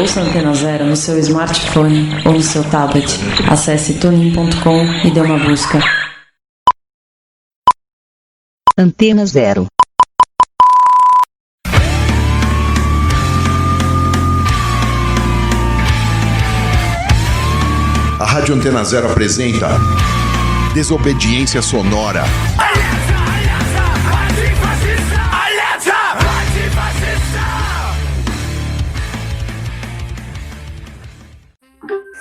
Ouça a Antena Zero no seu smartphone ou no seu tablet. Acesse tunin.com e dê uma busca. Antena Zero. A Rádio Antena Zero apresenta Desobediência Sonora.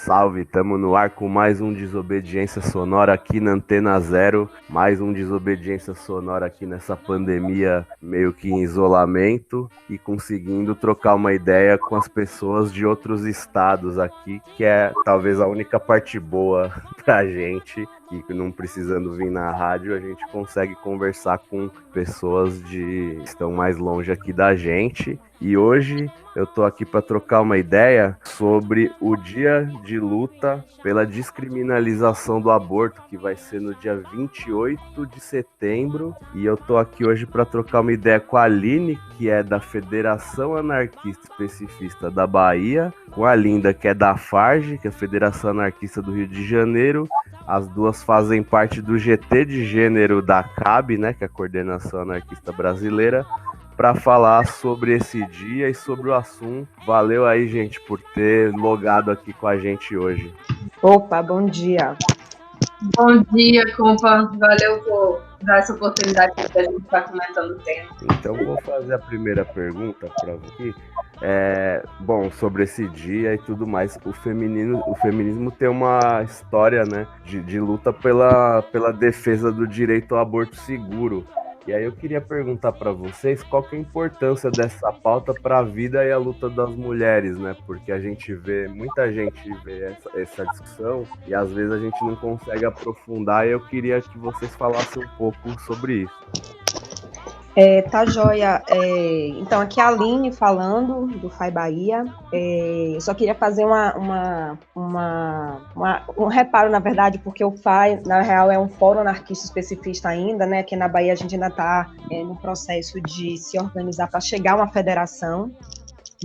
Salve, tamo no ar com mais um Desobediência Sonora aqui na Antena Zero, mais um Desobediência Sonora aqui nessa pandemia meio que em isolamento e conseguindo trocar uma ideia com as pessoas de outros estados aqui, que é talvez a única parte boa pra gente, que não precisando vir na rádio, a gente consegue conversar com pessoas que estão mais longe aqui da gente. E hoje eu tô aqui para trocar uma ideia sobre o dia de luta pela descriminalização do aborto, que vai ser no dia 28 de setembro. E eu tô aqui hoje para trocar uma ideia com a Aline, que é da Federação Anarquista Especifista da Bahia, com a Linda, que é da FARJ, que é a Federação Anarquista do Rio de Janeiro. As duas fazem parte do GT de gênero da CAB, né, que é a Coordenação Anarquista Brasileira, para falar sobre esse dia e sobre o assunto. Valeu aí, gente, por ter logado aqui com a gente hoje. Opa, bom dia. Bom dia, compa. Valeu por dar essa oportunidade para a gente estar comentando o tema. Então, vou fazer a primeira pergunta para você. Bom, sobre esse dia e tudo mais, o feminismo tem uma história, né, de luta pela defesa do direito ao aborto seguro. E aí eu queria perguntar para vocês qual que é a importância dessa pauta para a vida e a luta das mulheres, né? Porque a gente vê, muita gente vê essa discussão e às vezes a gente não consegue aprofundar, e eu queria que vocês falassem um pouco sobre isso. Tá joia. Então, aqui é a Aline falando, do FAI Bahia. Eu só queria fazer um reparo, na verdade, porque o FAI, na real, é um fórum anarquista especifista ainda, né? Aqui na Bahia a gente ainda está no processo de se organizar para chegar a uma federação,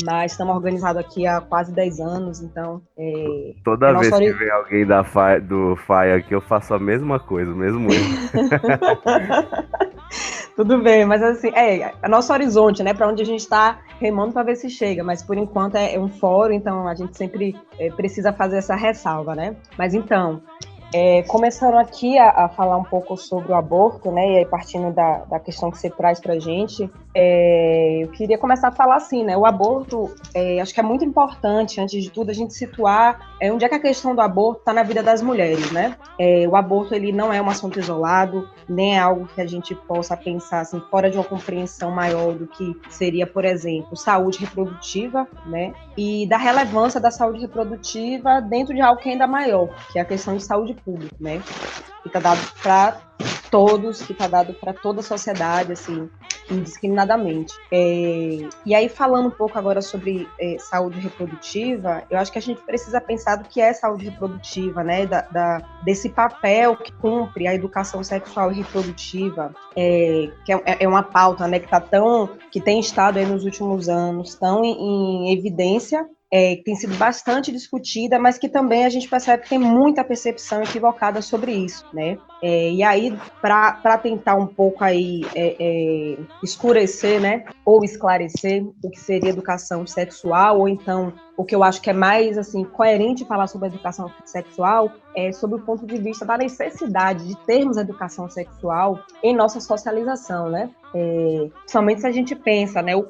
mas estamos organizados aqui há quase 10 anos, então... Toda vez que vem alguém do FAI aqui, eu faço a mesma coisa, o mesmo erro. Tudo bem, mas assim, é nosso horizonte, né, para onde a gente está remando para ver se chega, mas por enquanto é um fórum, então a gente sempre precisa fazer essa ressalva, né? Mas então, começando aqui a falar um pouco sobre o aborto, né, e aí partindo da questão que você traz para a gente, eu queria começar a falar assim, né, o aborto, acho que é muito importante, antes de tudo, a gente situar onde é que a questão do aborto está na vida das mulheres, né? O aborto, ele não é um assunto isolado, nem é algo que a gente possa pensar, assim, fora de uma compreensão maior do que seria, por exemplo, saúde reprodutiva, né, e da relevância da saúde reprodutiva dentro de algo que é ainda maior, que é a questão de saúde pública, né, que está dado para todos, que está dado para toda a sociedade, assim, indiscriminadamente. E aí, falando um pouco agora sobre saúde reprodutiva, eu acho que a gente precisa pensar do que é saúde reprodutiva, né, desse papel que cumpre a educação sexual e reprodutiva, que é uma pauta, né, que tem estado aí nos últimos anos tão em evidência, que tem sido bastante discutida, mas que também a gente percebe que tem muita percepção equivocada sobre isso, né? E aí, para tentar um pouco aí escurecer, né, ou esclarecer o que seria educação sexual, ou então o que eu acho que é mais assim coerente falar sobre a educação sexual é sobre o ponto de vista da necessidade de termos educação sexual em nossa socialização, né? Somente se a gente pensa, né, o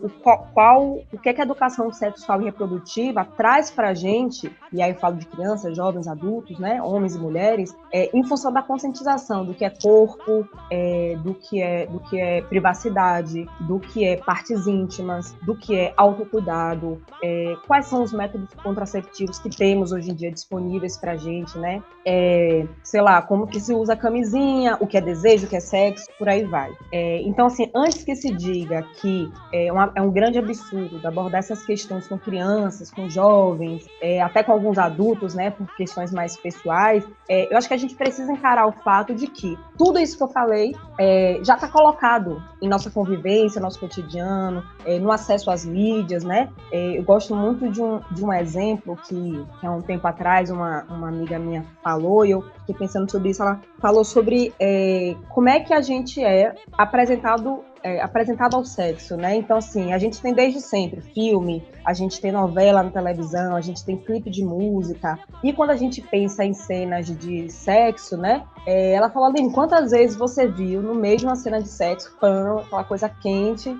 que é que a educação sexual e reprodutiva traz para a gente, e aí eu falo de crianças, jovens, adultos, né, homens e mulheres, em função da conscientização do que é corpo, do que é privacidade, do que é partes íntimas, do que é autocuidado, quais são os métodos contraceptivos que temos hoje em dia disponíveis para a gente, né? Sei lá, como que se usa a camisinha, o que é desejo, o que é sexo, por aí vai. Então, assim, antes que se diga que é um grande absurdo abordar essas questões com crianças, com jovens, até com alguns adultos, né, por questões mais pessoais, eu acho que a gente precisa encarar o fato de que tudo isso que eu falei já está colocado em nossa convivência, nosso cotidiano, no acesso às mídias, né? Eu gosto muito de um de um exemplo que há um tempo atrás uma amiga minha falou, e eu fiquei pensando sobre isso. Ela falou sobre como é que a gente é apresentado ao sexo, né? Então, assim, a gente tem desde sempre filme, a gente tem novela na televisão, a gente tem clipe de música, e quando a gente pensa em cenas de sexo, né? Ela falou, Aline, quantas vezes você viu, no meio de uma cena de sexo, aquela coisa quente,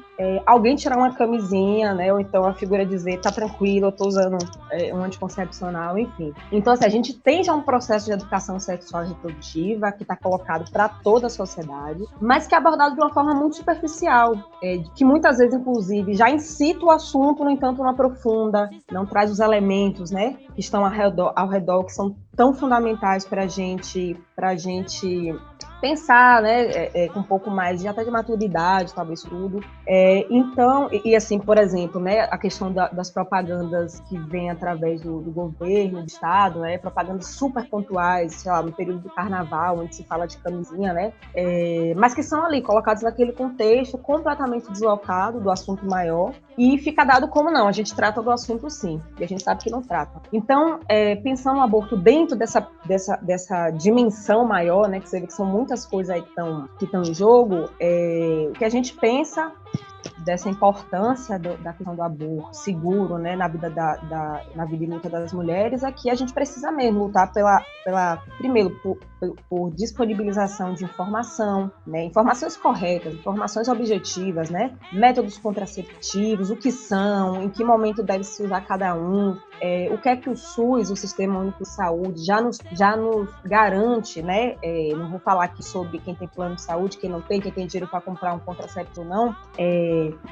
alguém tirar uma camisinha, né? Ou então a figura dizer, tá tranquilo, eu tô usando um anticoncepcional, enfim. Então, assim, a gente tem já um processo de educação sexual e reprodutiva que está colocado para toda a sociedade, mas que é abordado de uma forma muito superficial, que muitas vezes, inclusive, já incita o assunto, no entanto, não aprofunda, não traz os elementos, né, que estão ao redor, que são tão fundamentais para a gente pensar, né, com um pouco mais até de maturidade, talvez tudo. Então, assim, por exemplo, né, a questão das propagandas que vêm através do governo, do Estado, né, propagandas super pontuais, sei lá, no período do carnaval, onde se fala de camisinha, né, mas que são ali colocados naquele contexto completamente deslocado do assunto maior, e fica dado como não, a gente trata do assunto sim, e a gente sabe que não trata. Então, pensando no aborto dentro dessa dimensão maior, né, que você vê que são muitas coisas aí que estão em jogo, o que a gente pensa dessa importância da questão do aborto seguro, né, na vida na vida e luta das mulheres, é que a gente precisa mesmo lutar primeiro por disponibilização de informação, né, informações corretas, informações objetivas, né, métodos contraceptivos, o que são, em que momento deve se usar cada um, o que é que o SUS, o Sistema Único de Saúde, já nos garante, né, não vou falar aqui sobre quem tem plano de saúde, quem não tem, quem tem dinheiro para comprar um contraceptivo ou não,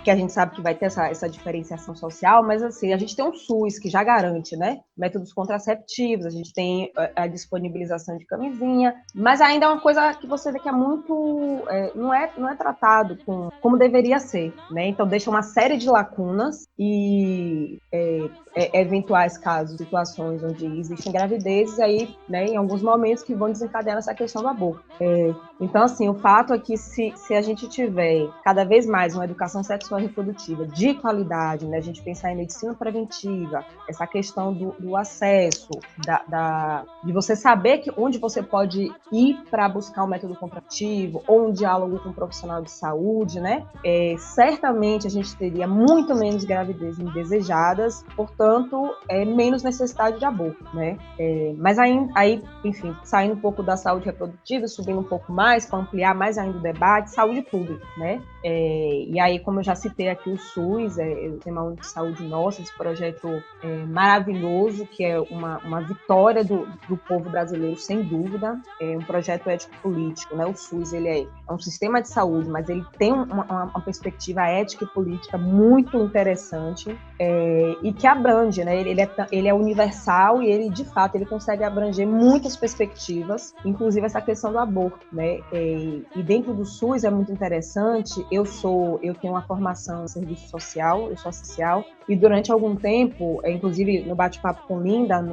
que a gente sabe que vai ter essa diferenciação social, mas assim, a gente tem um SUS que já garante, né, métodos contraceptivos, a gente tem a disponibilização de camisinha, mas ainda é uma coisa que você vê que é muito, não é tratado como deveria ser, né, então deixa uma série de lacunas e eventuais casos, situações onde existem gravidezes, aí, né, em alguns momentos que vão desencadear essa questão do aborto. Então, assim, o fato é que se a gente tiver cada vez mais uma educação sexual e reprodutiva de qualidade, né, a gente pensar em medicina preventiva, essa questão do acesso, de você saber onde você pode ir para buscar um método contraceptivo ou um diálogo com um profissional de saúde, né, certamente a gente teria muito menos gravidezes indesejadas, portanto, menos necessidade de aborto, né? Mas aí, enfim, saindo um pouco da saúde reprodutiva, subindo um pouco mais, para ampliar mais ainda o debate, saúde pública, né? E aí, como eu já citei aqui, o SUS, o Sistema Único de Saúde Nossa, esse projeto maravilhoso, que é uma vitória do povo brasileiro, sem dúvida, um projeto ético-político, né? O SUS, ele é um sistema de saúde, mas ele tem uma perspectiva ética e política muito interessante, e que abrange, né? Ele é universal e ele, de fato, ele consegue abranger muitas perspectivas, inclusive essa questão do aborto, né? E dentro do SUS é muito interessante. Eu tenho uma formação em serviço social, eu sou social, e durante algum tempo, inclusive no bate-papo com Linda,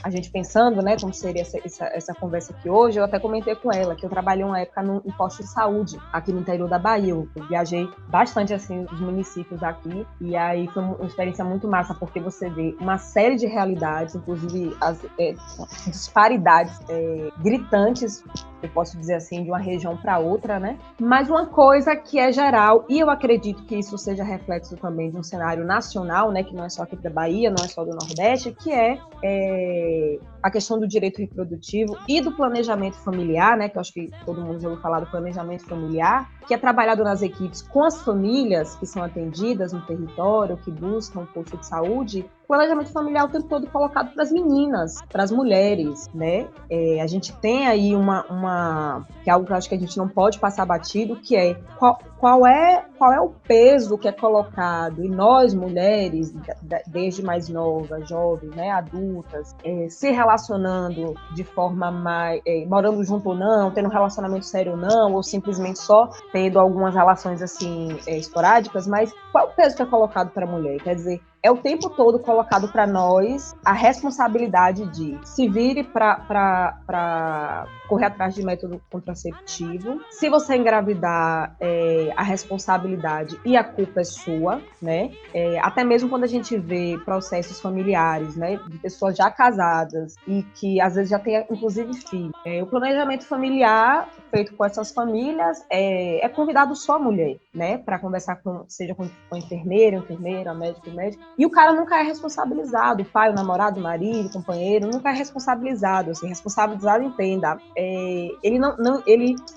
a gente pensando, né, como seria essa conversa aqui hoje, eu até comentei com ela que eu trabalhei uma época em posto de saúde aqui no interior da Bahia. Eu viajei bastante, assim, os municípios aqui, e aí foi uma experiência muito massa, porque você vê uma série de realidades, inclusive as disparidades gritantes, eu posso dizer assim, de uma região para outra, né? Mas uma coisa que é geral, e eu acredito que isso seja reflexo também de um cenário nacional, né, que não é só aqui da Bahia, não é só do Nordeste, que é a questão do direito reprodutivo e do planejamento familiar, né, que eu acho que todo mundo já ouviu falar do planejamento familiar, que é trabalhado nas equipes com as famílias que são atendidas no território, que buscam um posto de saúde. O planejamento familiar é o tempo todo colocado para as meninas, para as mulheres, né? A gente tem aí que é algo que eu acho que a gente não pode passar batido, que é qual é o peso que é colocado, e nós, mulheres, desde mais novas, jovens, né, adultas, se relacionando de forma mais, morando junto ou não, tendo um relacionamento sério ou não, ou simplesmente só tendo algumas relações assim esporádicas, mas qual é o peso que é colocado para a mulher? Quer dizer, é o tempo todo colocado para nós a responsabilidade de se vire para correr atrás de método contraceptivo. Se você engravidar, a responsabilidade e a culpa é sua, né? Até mesmo quando a gente vê processos familiares, né, de pessoas já casadas e que às vezes já tem inclusive filhos. O planejamento familiar feito com essas famílias é convidado só a mulher, né, para conversar seja com enfermeira, médico, e o cara nunca é responsabilizado, o pai, o namorado, o marido, o companheiro, nunca é responsabilizado, assim, responsabilizado, entenda,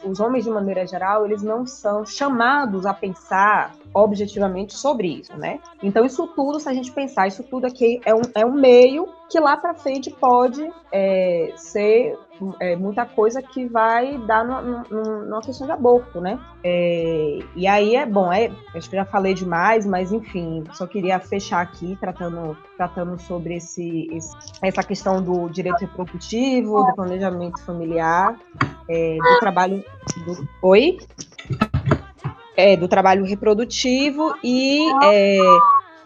os homens de maneira geral, eles não são chamados a pensar objetivamente sobre isso, né? Então isso tudo, se a gente pensar, isso tudo aqui é um meio que lá para frente pode ser muita coisa que vai dar numa questão de aborto, né? E aí acho que eu já falei demais, mas enfim, só queria fechar aqui tratando sobre essa questão do direito reprodutivo, do planejamento familiar, do trabalho do trabalho reprodutivo e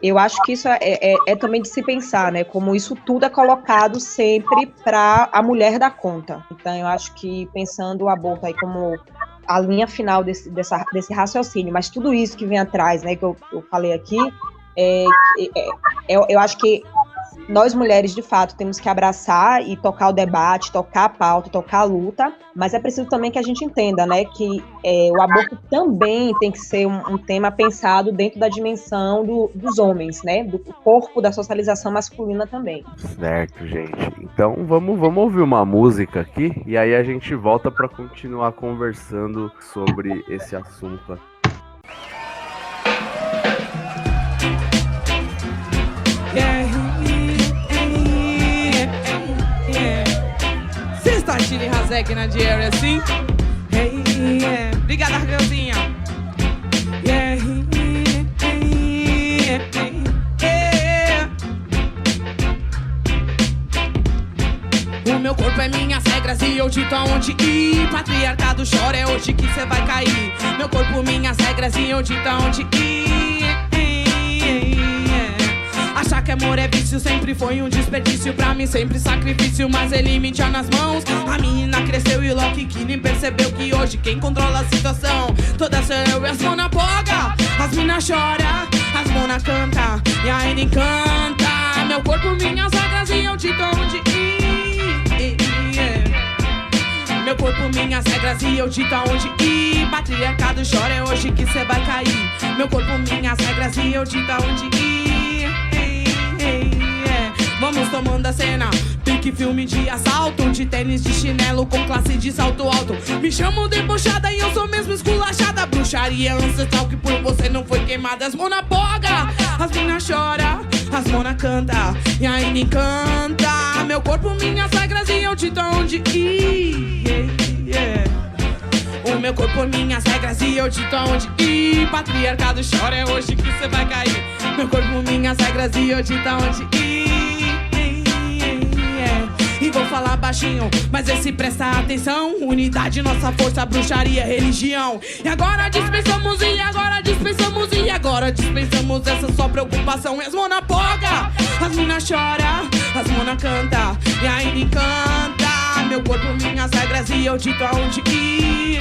eu acho que isso é também de se pensar, né? Como isso tudo é colocado sempre para a mulher dar conta. Então, eu acho que pensando o aborto aí como a linha final desse raciocínio, mas tudo isso que vem atrás, né? Que eu falei aqui, eu acho que nós mulheres, de fato, temos que abraçar e tocar o debate, tocar a pauta, tocar a luta, mas é preciso também que a gente entenda, né, que o aborto também tem que ser um tema pensado dentro da dimensão dos homens, né, do corpo, da socialização masculina também. Certo, gente. Então vamos ouvir uma música aqui e aí a gente volta para continuar conversando sobre esse assunto aqui. Chile Razek na diária assim. Hey, yeah. Obrigada, Raquelzinha. Yeah, yeah. O meu corpo é minhas regras e eu dito aonde ir. Patriarcado chora, é hoje que cê vai cair. Meu corpo, minhas regras e eu dito aonde ir. Achar que amor é vício sempre foi um desperdício. Pra mim sempre sacrifício, mas ele me tinha nas mãos. A menina cresceu e Loki que nem percebeu que hoje quem controla a situação toda sou eu e as mona boga. As mina chora, as mona canta e ainda encanta. Meu corpo, minhas regras e eu dito onde ir. Meu corpo, minhas regras e eu dito aonde ir. Patriarcado chora, é hoje que cê vai cair. Meu corpo, minhas regras e eu dito aonde ir. Vamos tomando a cena, pique filme de assalto, de tênis de chinelo com classe de salto alto. Me chamam debochada e eu sou mesmo esculachada. Bruxaria ancestral que por você não foi queimada. As mona boga, as mina chora, as mona canta e ainda encanta. Meu corpo, minhas regras e eu dito aonde ir. O meu corpo, minhas regras e eu dito aonde ir. Patriarcado chora, é hoje que cê vai cair. Meu corpo, minhas regras e eu dito aonde ir. E vou falar baixinho, mas esse presta atenção. Unidade, nossa força, bruxaria, religião. E agora dispensamos, e agora dispensamos, e agora dispensamos essa só preocupação. E as mona boga, as mina chora, as mona canta e ainda encanta. Meu corpo, minhas regras e eu dito aonde ir.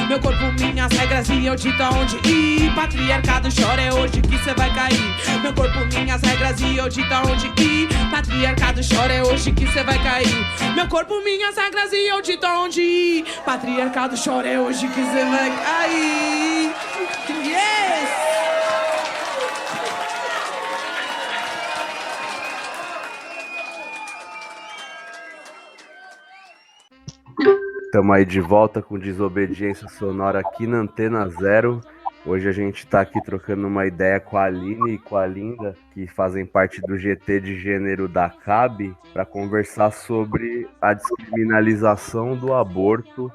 Meu corpo, minhas regras e eu dito aonde ir. Patriarcado chora, é hoje que cê vai cair. Meu corpo, minhas regras e eu dito aonde ir. Patriarcado chora, é hoje que cê vai cair. Meu corpo, minhas regras e eu dito aonde ir. Patriarcado chora, é hoje que cê vai cair. Yes! Estamos aí de volta com Desobediência Sonora aqui na Antena Zero. Hoje a gente está aqui trocando uma ideia com a Aline e com a Linda, que fazem parte do GT de gênero da CAB, para conversar sobre a descriminalização do aborto.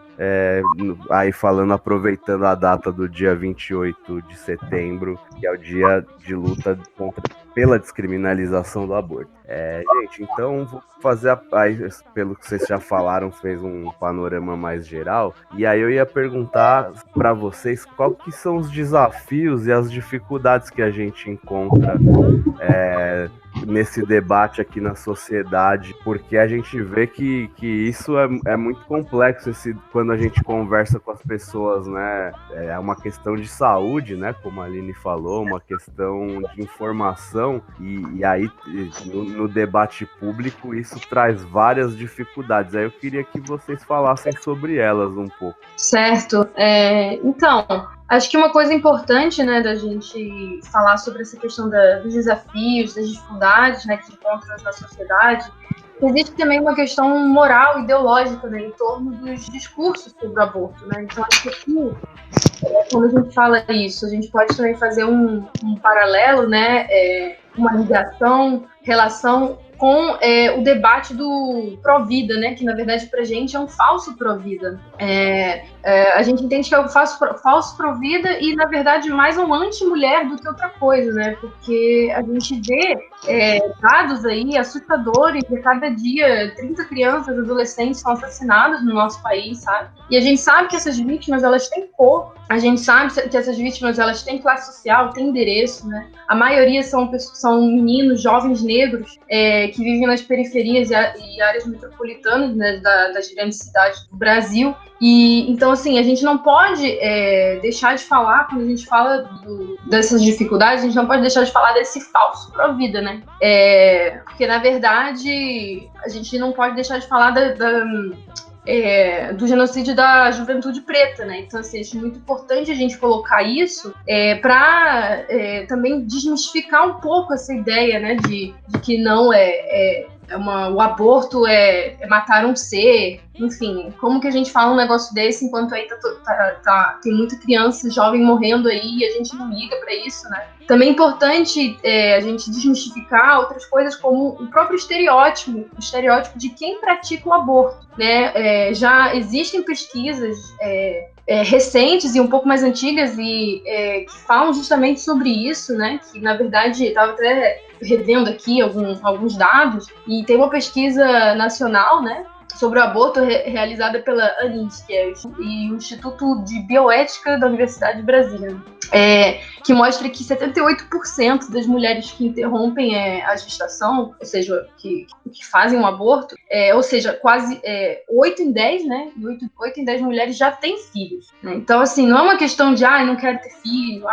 Aí falando, aproveitando a data do dia 28 de setembro, que é o dia de luta contra pela descriminalização do aborto. Gente, então vou fazer, pelo que vocês já falaram, fez um panorama mais geral, e aí eu ia perguntar para vocês qual que são os desafios e as dificuldades que a gente encontra nesse debate aqui na sociedade, porque a gente vê que isso é muito complexo quando a gente conversa com as pessoas, né? É uma questão de saúde, né? Como a Aline falou, uma questão de informação, e aí no debate público isso traz várias dificuldades. Aí eu queria que vocês falassem sobre elas um pouco. Certo. Então, acho que uma coisa importante, né, da gente falar sobre essa questão dos desafios, das dificuldades, né, que se encontram na sociedade, existe também uma questão moral, ideológica, né, em torno dos discursos sobre o aborto, né. Então, acho que aqui, quando a gente fala isso, a gente pode também fazer um paralelo, né, uma relação com o debate do pró-vida, né, que na verdade pra gente é um falso pró-vida. A gente entende que é um falso pró-vida e na verdade mais um anti-mulher do que outra coisa, né, porque a gente vê dados aí assustadores de cada dia 30 crianças, adolescentes são assassinadas no nosso país, sabe? E a gente sabe que essas vítimas, elas têm cor, a gente sabe que essas vítimas, elas têm classe social, têm endereço, né? A maioria são meninos, jovens negros, que vivem nas periferias e áreas metropolitanas, né, das grandes cidades do Brasil. E então, assim, a gente não pode deixar de falar, quando a gente fala dessas dificuldades, a gente não pode deixar de falar desse falso pró-vida, né? Porque, na verdade, a gente não pode deixar de falar do genocídio da juventude preta, né? Então, assim, acho muito importante a gente colocar isso para também desmistificar um pouco essa ideia, né, de que não o aborto é matar um ser, enfim, como que a gente fala um negócio desse enquanto aí tem muita criança jovem morrendo aí e a gente não liga para isso, né? Também é importante a gente desmistificar outras coisas como o próprio estereótipo de quem pratica o aborto, né? Já existem pesquisas recentes e um pouco mais antigas que falam justamente sobre isso, né? Que, na verdade, estava até revendo aqui alguns dados, e tem uma pesquisa nacional, né, sobre o aborto realizada pela ANIT, que é o Instituto de Bioética da Universidade de Brasília, que mostra que 78% das mulheres que interrompem a gestação, ou seja, que fazem um aborto, ou seja, quase 8 em 10, né, 8 em 10 mulheres já têm filhos, né? Então, assim, não é uma questão de, não quero ter filho,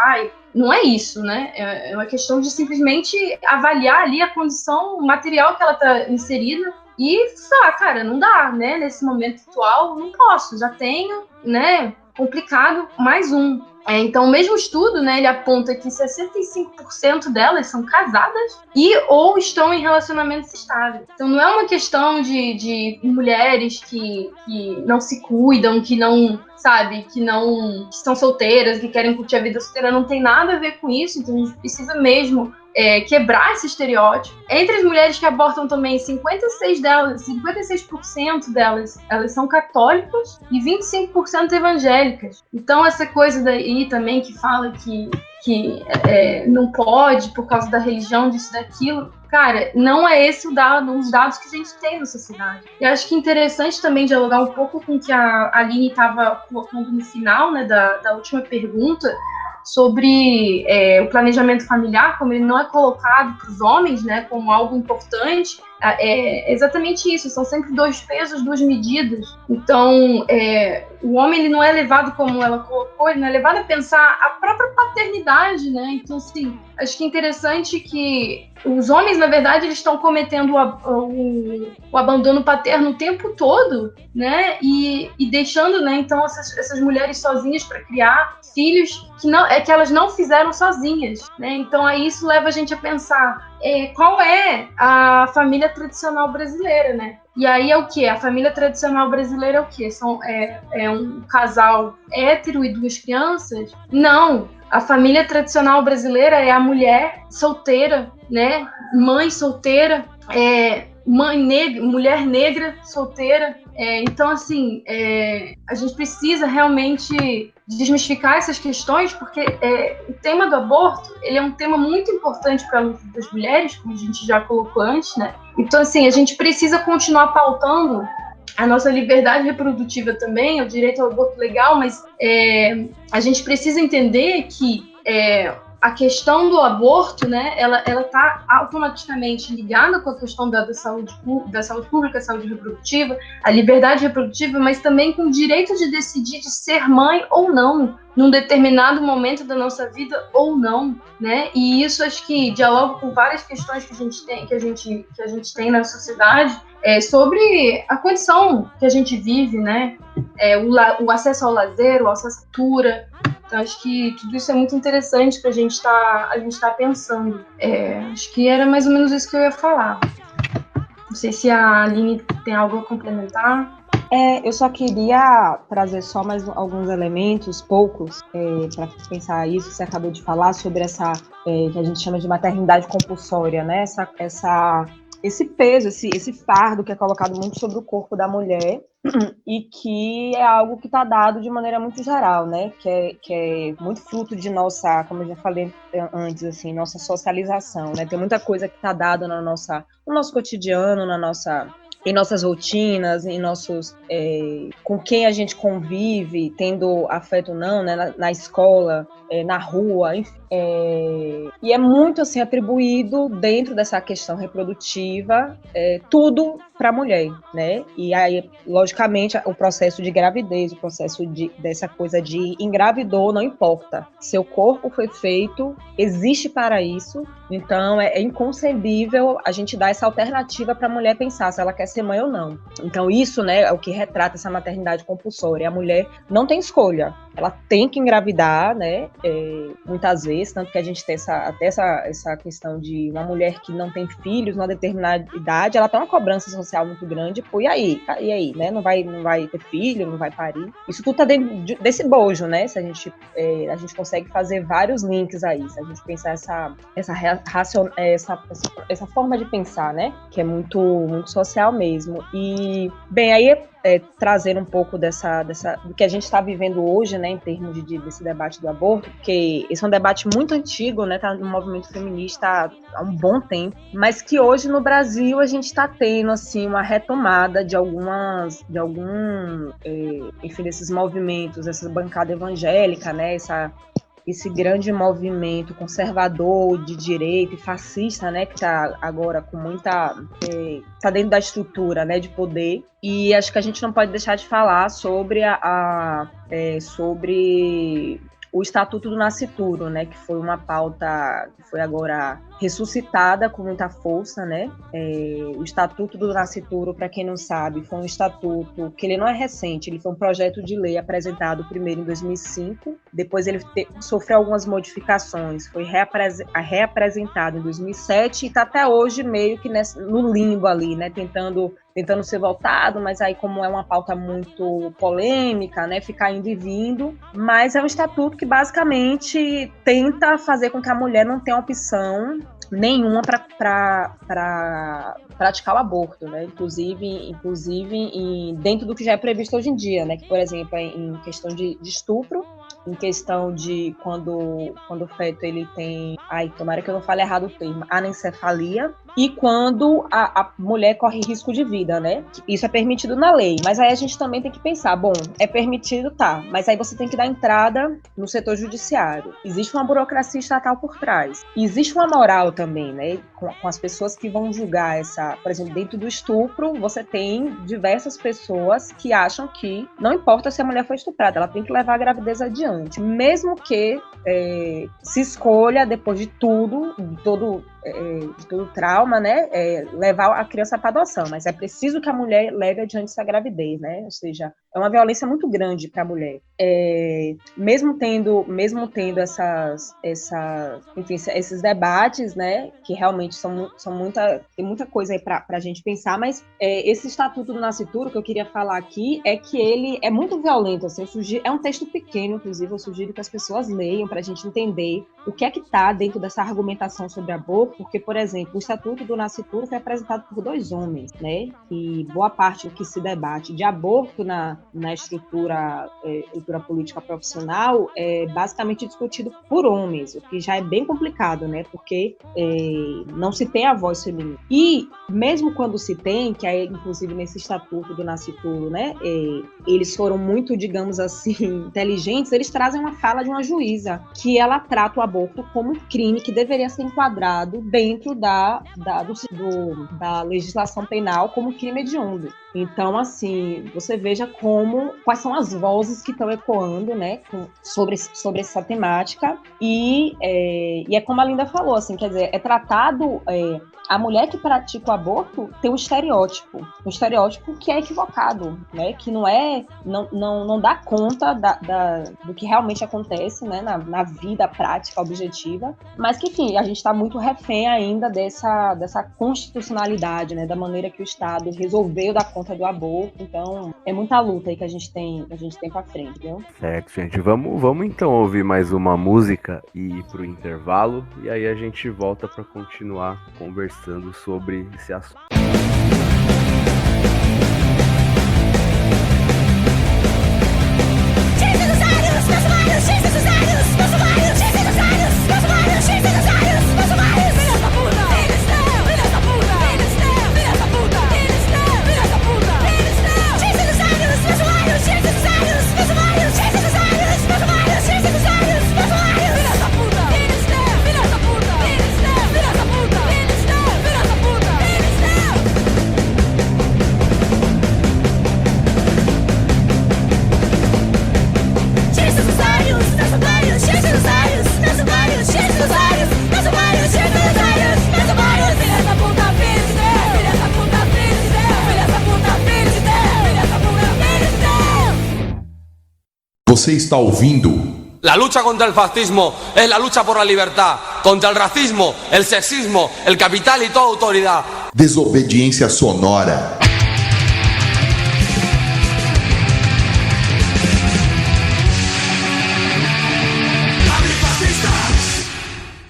não é isso, né? É uma questão de simplesmente avaliar ali a condição material que ela está inserida e falar, cara, não dá, né? Nesse momento atual, não posso, já tenho, né? Complicado, mais um. Então, o mesmo estudo, né, ele aponta que 65% delas são casadas ou estão em relacionamentos estáveis. Então, não é uma questão de mulheres que não se cuidam, que não, sabe, que estão solteiras, que querem curtir a vida solteira, não tem nada a ver com isso. Então, a gente precisa mesmo quebrar esse estereótipo. Entre as mulheres que abortam também, 56% delas, elas são católicas e 25% evangélicas. Então, essa coisa daí também que fala que não pode por causa da religião, disso, daquilo, cara, não é esse os dados que a gente tem na sociedade. E acho que é interessante também dialogar um pouco com o que a Aline estava colocando no final, né, da última pergunta, sobre o planejamento familiar, como ele não é colocado para os homens, né, como algo importante. É exatamente isso, são sempre 2 pesos, 2 medidas. Então, o homem ele não é levado, como ela colocou, ele não é levado a pensar a própria paternidade, né? Então, assim, acho que é interessante que os homens, na verdade, eles estão cometendo o abandono paterno o tempo todo, né? E deixando, né, então, essas mulheres sozinhas para criar filhos que elas não fizeram sozinhas, né? Então, aí isso leva a gente a pensar qual é a família tradicional brasileira, né? E aí é o quê? A família tradicional brasileira é o quê? É um casal hétero e 2 crianças? Não! A família tradicional brasileira é a mulher solteira, né? Mãe solteira, mulher negra solteira. Então, assim, a gente precisa realmente desmistificar essas questões, porque o tema do aborto, ele é um tema muito importante para a luta das mulheres, como a gente já colocou antes, né? Então, assim, a gente precisa continuar pautando a nossa liberdade reprodutiva também, o direito ao aborto legal, mas a gente precisa entender que a questão do aborto, né, ela está automaticamente ligada com a questão da saúde pública, a saúde reprodutiva, a liberdade reprodutiva, mas também com o direito de decidir de ser mãe ou não, num determinado momento da nossa vida ou não, né? E isso acho que dialoga com várias questões que a gente tem na sociedade, sobre a condição que a gente vive, né? O acesso ao lazer, o acesso à cultura. Então, acho que tudo isso é muito interessante para a gente tá pensando. Acho que era mais ou menos isso que eu ia falar. Não sei se a Aline tem algo a complementar. Eu só queria trazer só mais alguns elementos, poucos, para pensar isso que você acabou de falar, sobre essa, que a gente chama de maternidade compulsória, né? Esse peso, esse fardo que é colocado muito sobre o corpo da mulher, e que é algo que está dado de maneira muito geral, né? Que é muito fruto de nossa, como eu já falei antes, assim, nossa socialização, né? Tem muita coisa que está dada no nosso cotidiano, em nossas rotinas, em nossos, com quem a gente convive, tendo afeto ou não, né? Na escola, na rua, enfim. E é muito assim atribuído dentro dessa questão reprodutiva, tudo para a mulher, né? E aí, logicamente, o processo de gravidez, o processo dessa coisa de engravidou, não importa. Seu corpo foi feito, existe para isso, então é inconcebível a gente dar essa alternativa para a mulher pensar se ela quer ser mãe ou não. Então isso, né, é o que retrata essa maternidade compulsória. A mulher não tem escolha, ela tem que engravidar, né? Muitas vezes, tanto que a gente tem até essa questão de uma mulher que não tem filhos numa determinada idade, ela tem uma cobrança social muito grande, pô, e aí, né? Não vai ter filho, não vai parir. Isso tudo tá dentro desse bojo, né? Se a gente consegue fazer vários links aí, se a gente pensar essa forma de pensar, né? Que é muito, muito social mesmo. E, bem, aí trazer um pouco do que a gente está vivendo hoje, né, em termos desse debate do aborto, porque esse é um debate muito antigo, né, tá no movimento feminista há um bom tempo, mas que hoje no Brasil a gente está tendo, assim, uma retomada enfim, desses movimentos, essa bancada evangélica, né, esse grande movimento conservador de direita e fascista, né, que está agora com muita... está dentro da estrutura, né, de poder. E acho que a gente não pode deixar de falar sobre sobre o Estatuto do Nascituro, né, que foi uma pauta que foi agora ressuscitada com muita força, né? O Estatuto do Nascituro, para quem não sabe, foi um estatuto que ele não é recente, ele foi um projeto de lei apresentado primeiro em 2005, depois ele sofreu algumas modificações, foi reapresentado em 2007 e está até hoje meio que no limbo ali, né? Tentando ser voltado, mas aí como é uma pauta muito polêmica, né, ficar indo e vindo, mas é um estatuto que basicamente tenta fazer com que a mulher não tenha opção nenhuma para praticar o aborto, né? Inclusive dentro do que já é previsto hoje em dia, né? Que, por exemplo, em questão de estupro, em questão de quando o feto ele tem, tomara que eu não fale errado o termo, anencefalia, e quando a mulher corre risco de vida, né? Isso é permitido na lei, mas aí a gente também tem que pensar, bom, é permitido, tá, mas aí você tem que dar entrada no setor judiciário. Existe uma burocracia estatal por trás. E existe uma moral também, né? Com as pessoas que vão julgar por exemplo, dentro do estupro, você tem diversas pessoas que acham que não importa se a mulher foi estuprada, ela tem que levar a gravidez adiante, mesmo que se escolha, depois de tudo, de todo o trauma, né, levar a criança para adoção, mas é preciso que a mulher leve adiante essa gravidez, né, ou seja, é uma violência muito grande para a mulher. Mesmo tendo enfim, esses debates, né, que realmente tem muita coisa aí para a gente pensar, mas esse Estatuto do Nascituro que eu queria falar aqui é que ele é muito violento, assim, é um texto pequeno, inclusive eu sugiro que as pessoas leiam para a gente entender o que é que está dentro dessa argumentação sobre aborto, porque, por exemplo, o Estatuto do Nascituro foi apresentado por 2 homens, né? E boa parte do que se debate de aborto na estrutura política profissional é basicamente discutido por homens, o que já é bem complicado, né? Porque não se tem a voz feminina. E mesmo quando se tem, que é inclusive nesse Estatuto do Nascituro, né? Eles foram muito, digamos assim, inteligentes, eles trazem uma fala de uma juíza, que ela trata o aborto como um crime que deveria ser enquadrado dentro da legislação penal como crime hediondo. Então, assim, você veja quais são as vozes que estão ecoando, né, sobre essa temática, e é como a Linda falou, assim, quer dizer, é tratado... A mulher que pratica o aborto tem um estereótipo que é equivocado, né? Que não dá conta do que realmente acontece, né? Na vida prática, objetiva, mas que, enfim, a gente está muito refém ainda dessa constitucionalidade, né? Da maneira que o Estado resolveu dar conta do aborto. Então, é muita luta aí que a gente tem para frente, viu? Certo, gente. Vamos então ouvir mais uma música e ir pro intervalo, e aí a gente volta para continuar conversando sobre esse assunto. Você está ouvindo? La lucha contra el fascismo es la lucha por la libertad, contra el racismo, el sexismo, el capital y toda autoridad. Desobediência sonora.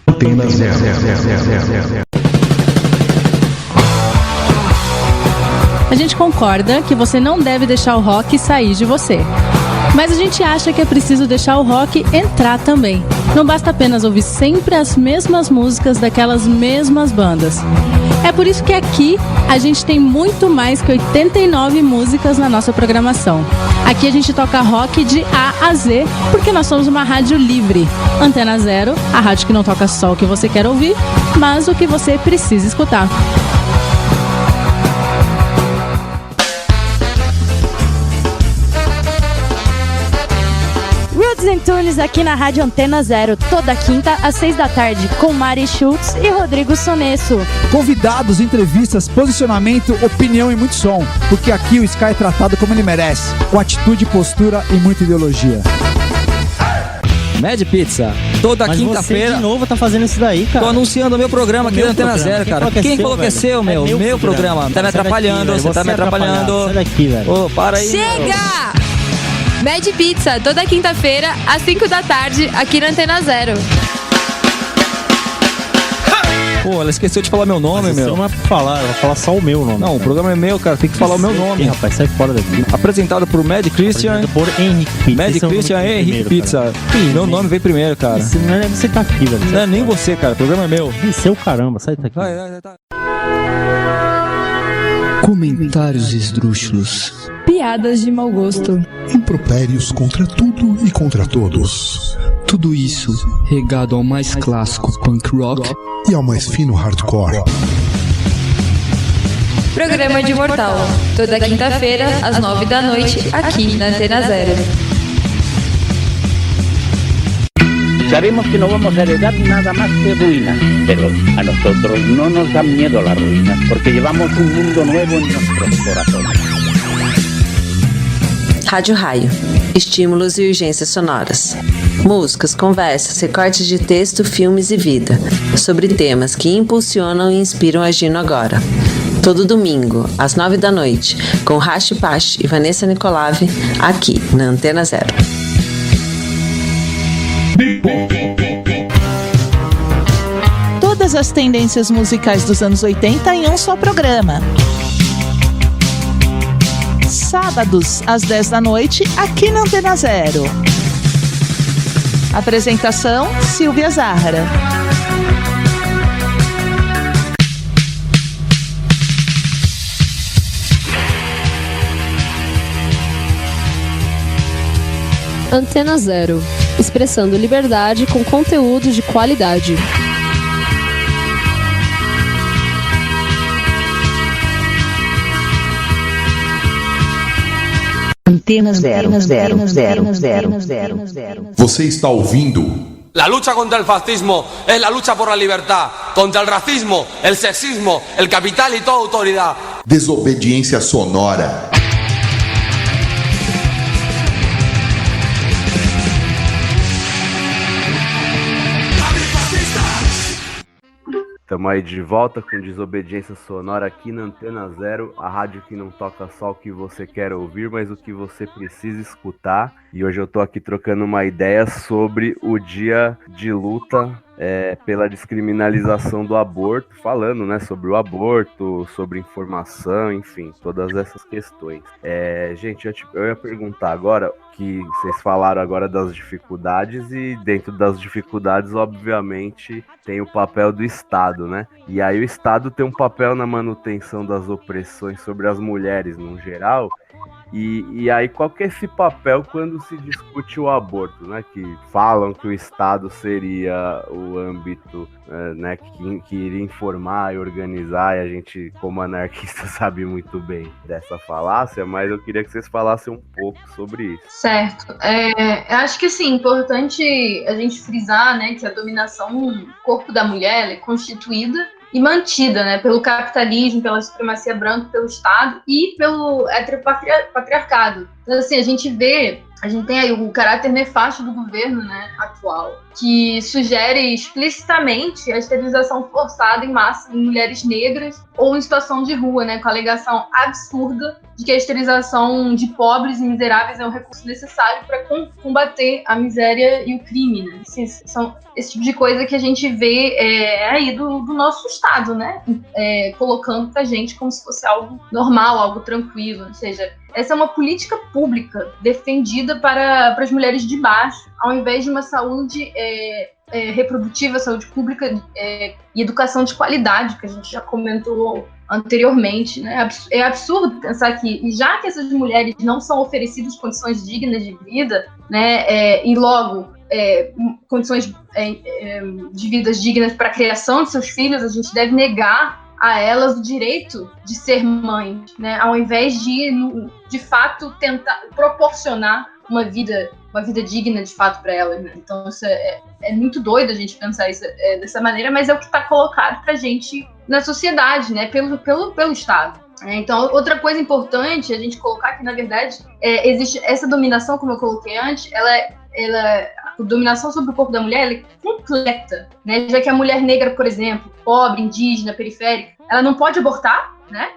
Antena 0. A gente concorda que você não deve deixar o rock sair de você. Mas a gente acha que é preciso deixar o rock entrar também. Não basta apenas ouvir sempre as mesmas músicas daquelas mesmas bandas. É por isso que aqui a gente tem muito mais que 89 músicas na nossa programação. Aqui a gente toca rock de A a Z, porque nós somos uma rádio livre. Antena 0, a rádio que não toca só o que você quer ouvir, mas o que você precisa escutar. Tunes aqui na Rádio Antena 0, toda quinta às 6 da tarde, com Mari Schultz e Rodrigo Sonesso. Convidados, entrevistas, posicionamento, opinião e muito som, porque aqui o Sky é tratado como ele merece, com atitude, postura e muita ideologia. Mad Pizza, toda quinta-feira. Você de novo tá fazendo isso daí, cara. Tô anunciando o meu programa aqui na Antena 0, cara. Quem falou que é seu, meu? Meu programa. Tá me atrapalhando, você tá me atrapalhando. Sai daqui, velho. Ô, para aí. Chega! Mad Pizza, toda quinta-feira, às 5 da tarde, aqui na Antena 0. Pô, ela esqueceu de falar meu nome, meu. Não é pra falar, ela vai falar só o meu nome. Não, o programa é meu, cara, tem que falar o meu nome. Sim, rapaz, sai fora daqui. Apresentado por Mad Christian. Por Henrique Pizza. Mad Christian e Henrique Pizza. Meu nome veio primeiro, cara. Você tá aqui, velho. Não é nem você, cara, o programa é meu. E seu caramba, sai daqui. Comentários esdrúxulos. Piadas de mau gosto. Impropérios contra tudo e contra todos. Tudo isso regado ao mais clássico punk rock e ao mais fino hardcore. Programa de Mortal, toda quinta-feira, às 9 da noite, aqui na Antena 0. Sabemos que no vamos a heredar nada más que ruinas, pero a nosotros no nos da miedo las ruinas, porque llevamos un mundo nuevo en nuestros corazones. Rádio Raio. Estímulos e urgências sonoras. Músicas, conversas, recortes de texto, filmes e vida. Sobre temas que impulsionam e inspiram agindo agora. Todo domingo, às 9 da noite, com Rashi Pash e Vanessa Nicolave, aqui na Antena 0. Todas as tendências musicais dos anos 80 em um só programa. Sábados, às 10 da noite, aqui na Antena Zero. Apresentação, Silvia Zahara. Antena Zero, expressando liberdade com conteúdo de qualidade. Antena Zero. Você está ouvindo? La lucha contra el fascismo es la lucha por la libertad, contra el racismo, el sexismo, el capital y toda autoridad. Desobediência sonora. Estamos aí de volta com Desobediência Sonora aqui na Antena Zero, a rádio que não toca só o que você quer ouvir, mas o que você precisa escutar. E hoje eu tô aqui trocando uma ideia sobre o dia de luta pela descriminalização do aborto, falando, né, sobre o aborto, sobre informação, enfim, todas essas questões. Gente, eu ia perguntar agora, que vocês falaram agora das dificuldades, e dentro das dificuldades, obviamente, tem o papel do Estado, né? E aí o Estado tem um papel na manutenção das opressões sobre as mulheres no geral. E aí qual que é esse papel quando se discute o aborto, né? Que falam que o Estado seria o âmbito, né, que iria informar e organizar, e a gente, como anarquista, sabe muito bem dessa falácia, mas eu queria que vocês falassem um pouco sobre isso. Certo. Eu acho que, assim, importante a gente frisar, né, que a dominação do corpo da mulher é constituída e mantida, né, pelo capitalismo, pela supremacia branca, pelo Estado e pelo heteropatriarcado. Então, assim, a gente tem aí o caráter nefasto do governo, né, atual, que sugere explicitamente a esterilização forçada em massa em mulheres negras ou em situação de rua, né, com a alegação absurda de que a esterilização de pobres e miseráveis é um recurso necessário para combater a miséria e o crime, né? São esse tipo de coisa que a gente vê aí do nosso Estado, né? Colocando pra gente como se fosse algo normal, algo tranquilo. Ou seja, essa é uma política pública defendida para as mulheres de baixo, ao invés de uma saúde reprodutiva, saúde pública e educação de qualidade, que a gente já comentou anteriormente, né? É absurdo pensar que, já que essas mulheres não são oferecidas condições dignas de vida, né, e logo condições de vida dignas para a criação de seus filhos, a gente deve negar a elas o direito de ser mãe, né, ao invés de fato tentar proporcionar uma vida digna de fato para elas, né? Então isso é muito doido a gente pensar isso dessa maneira, mas é o que está colocado para a gente na sociedade, né, pelo Estado. Então, outra coisa importante a gente colocar que, na verdade, existe essa dominação, como eu coloquei antes, a dominação sobre o corpo da mulher, ela é completa, né? Já que a mulher negra, por exemplo, pobre, indígena, periférica, ela não pode abortar, né?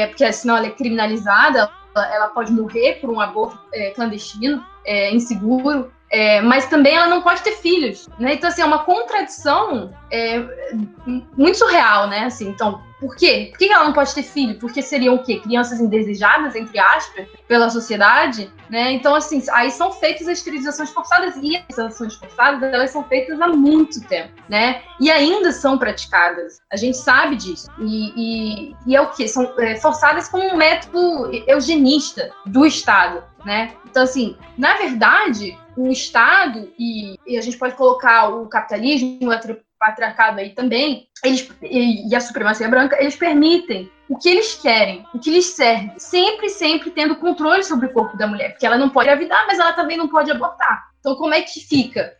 Porque senão ela é criminalizada, ela pode morrer por um aborto clandestino, inseguro, mas também ela não pode ter filhos, né? Então, assim, é uma contradição muito surreal, né? Assim, então, por quê? Por que ela não pode ter filho? Porque seriam o quê? Crianças indesejadas, entre aspas, pela sociedade, né? Então, assim, aí são feitas as esterilizações forçadas, e as esterilizações forçadas, elas são feitas há muito tempo, né? E ainda são praticadas. A gente sabe disso. E é o quê? São forçadas com um método eugenista do Estado, né? Então, assim, na verdade, o Estado, e a gente pode colocar o capitalismo, o patriarcado aí também, e a supremacia branca, eles permitem o que eles querem, o que lhes serve, sempre tendo controle sobre o corpo da mulher, porque ela não pode engravidar, mas ela também não pode abortar. Então, como é que fica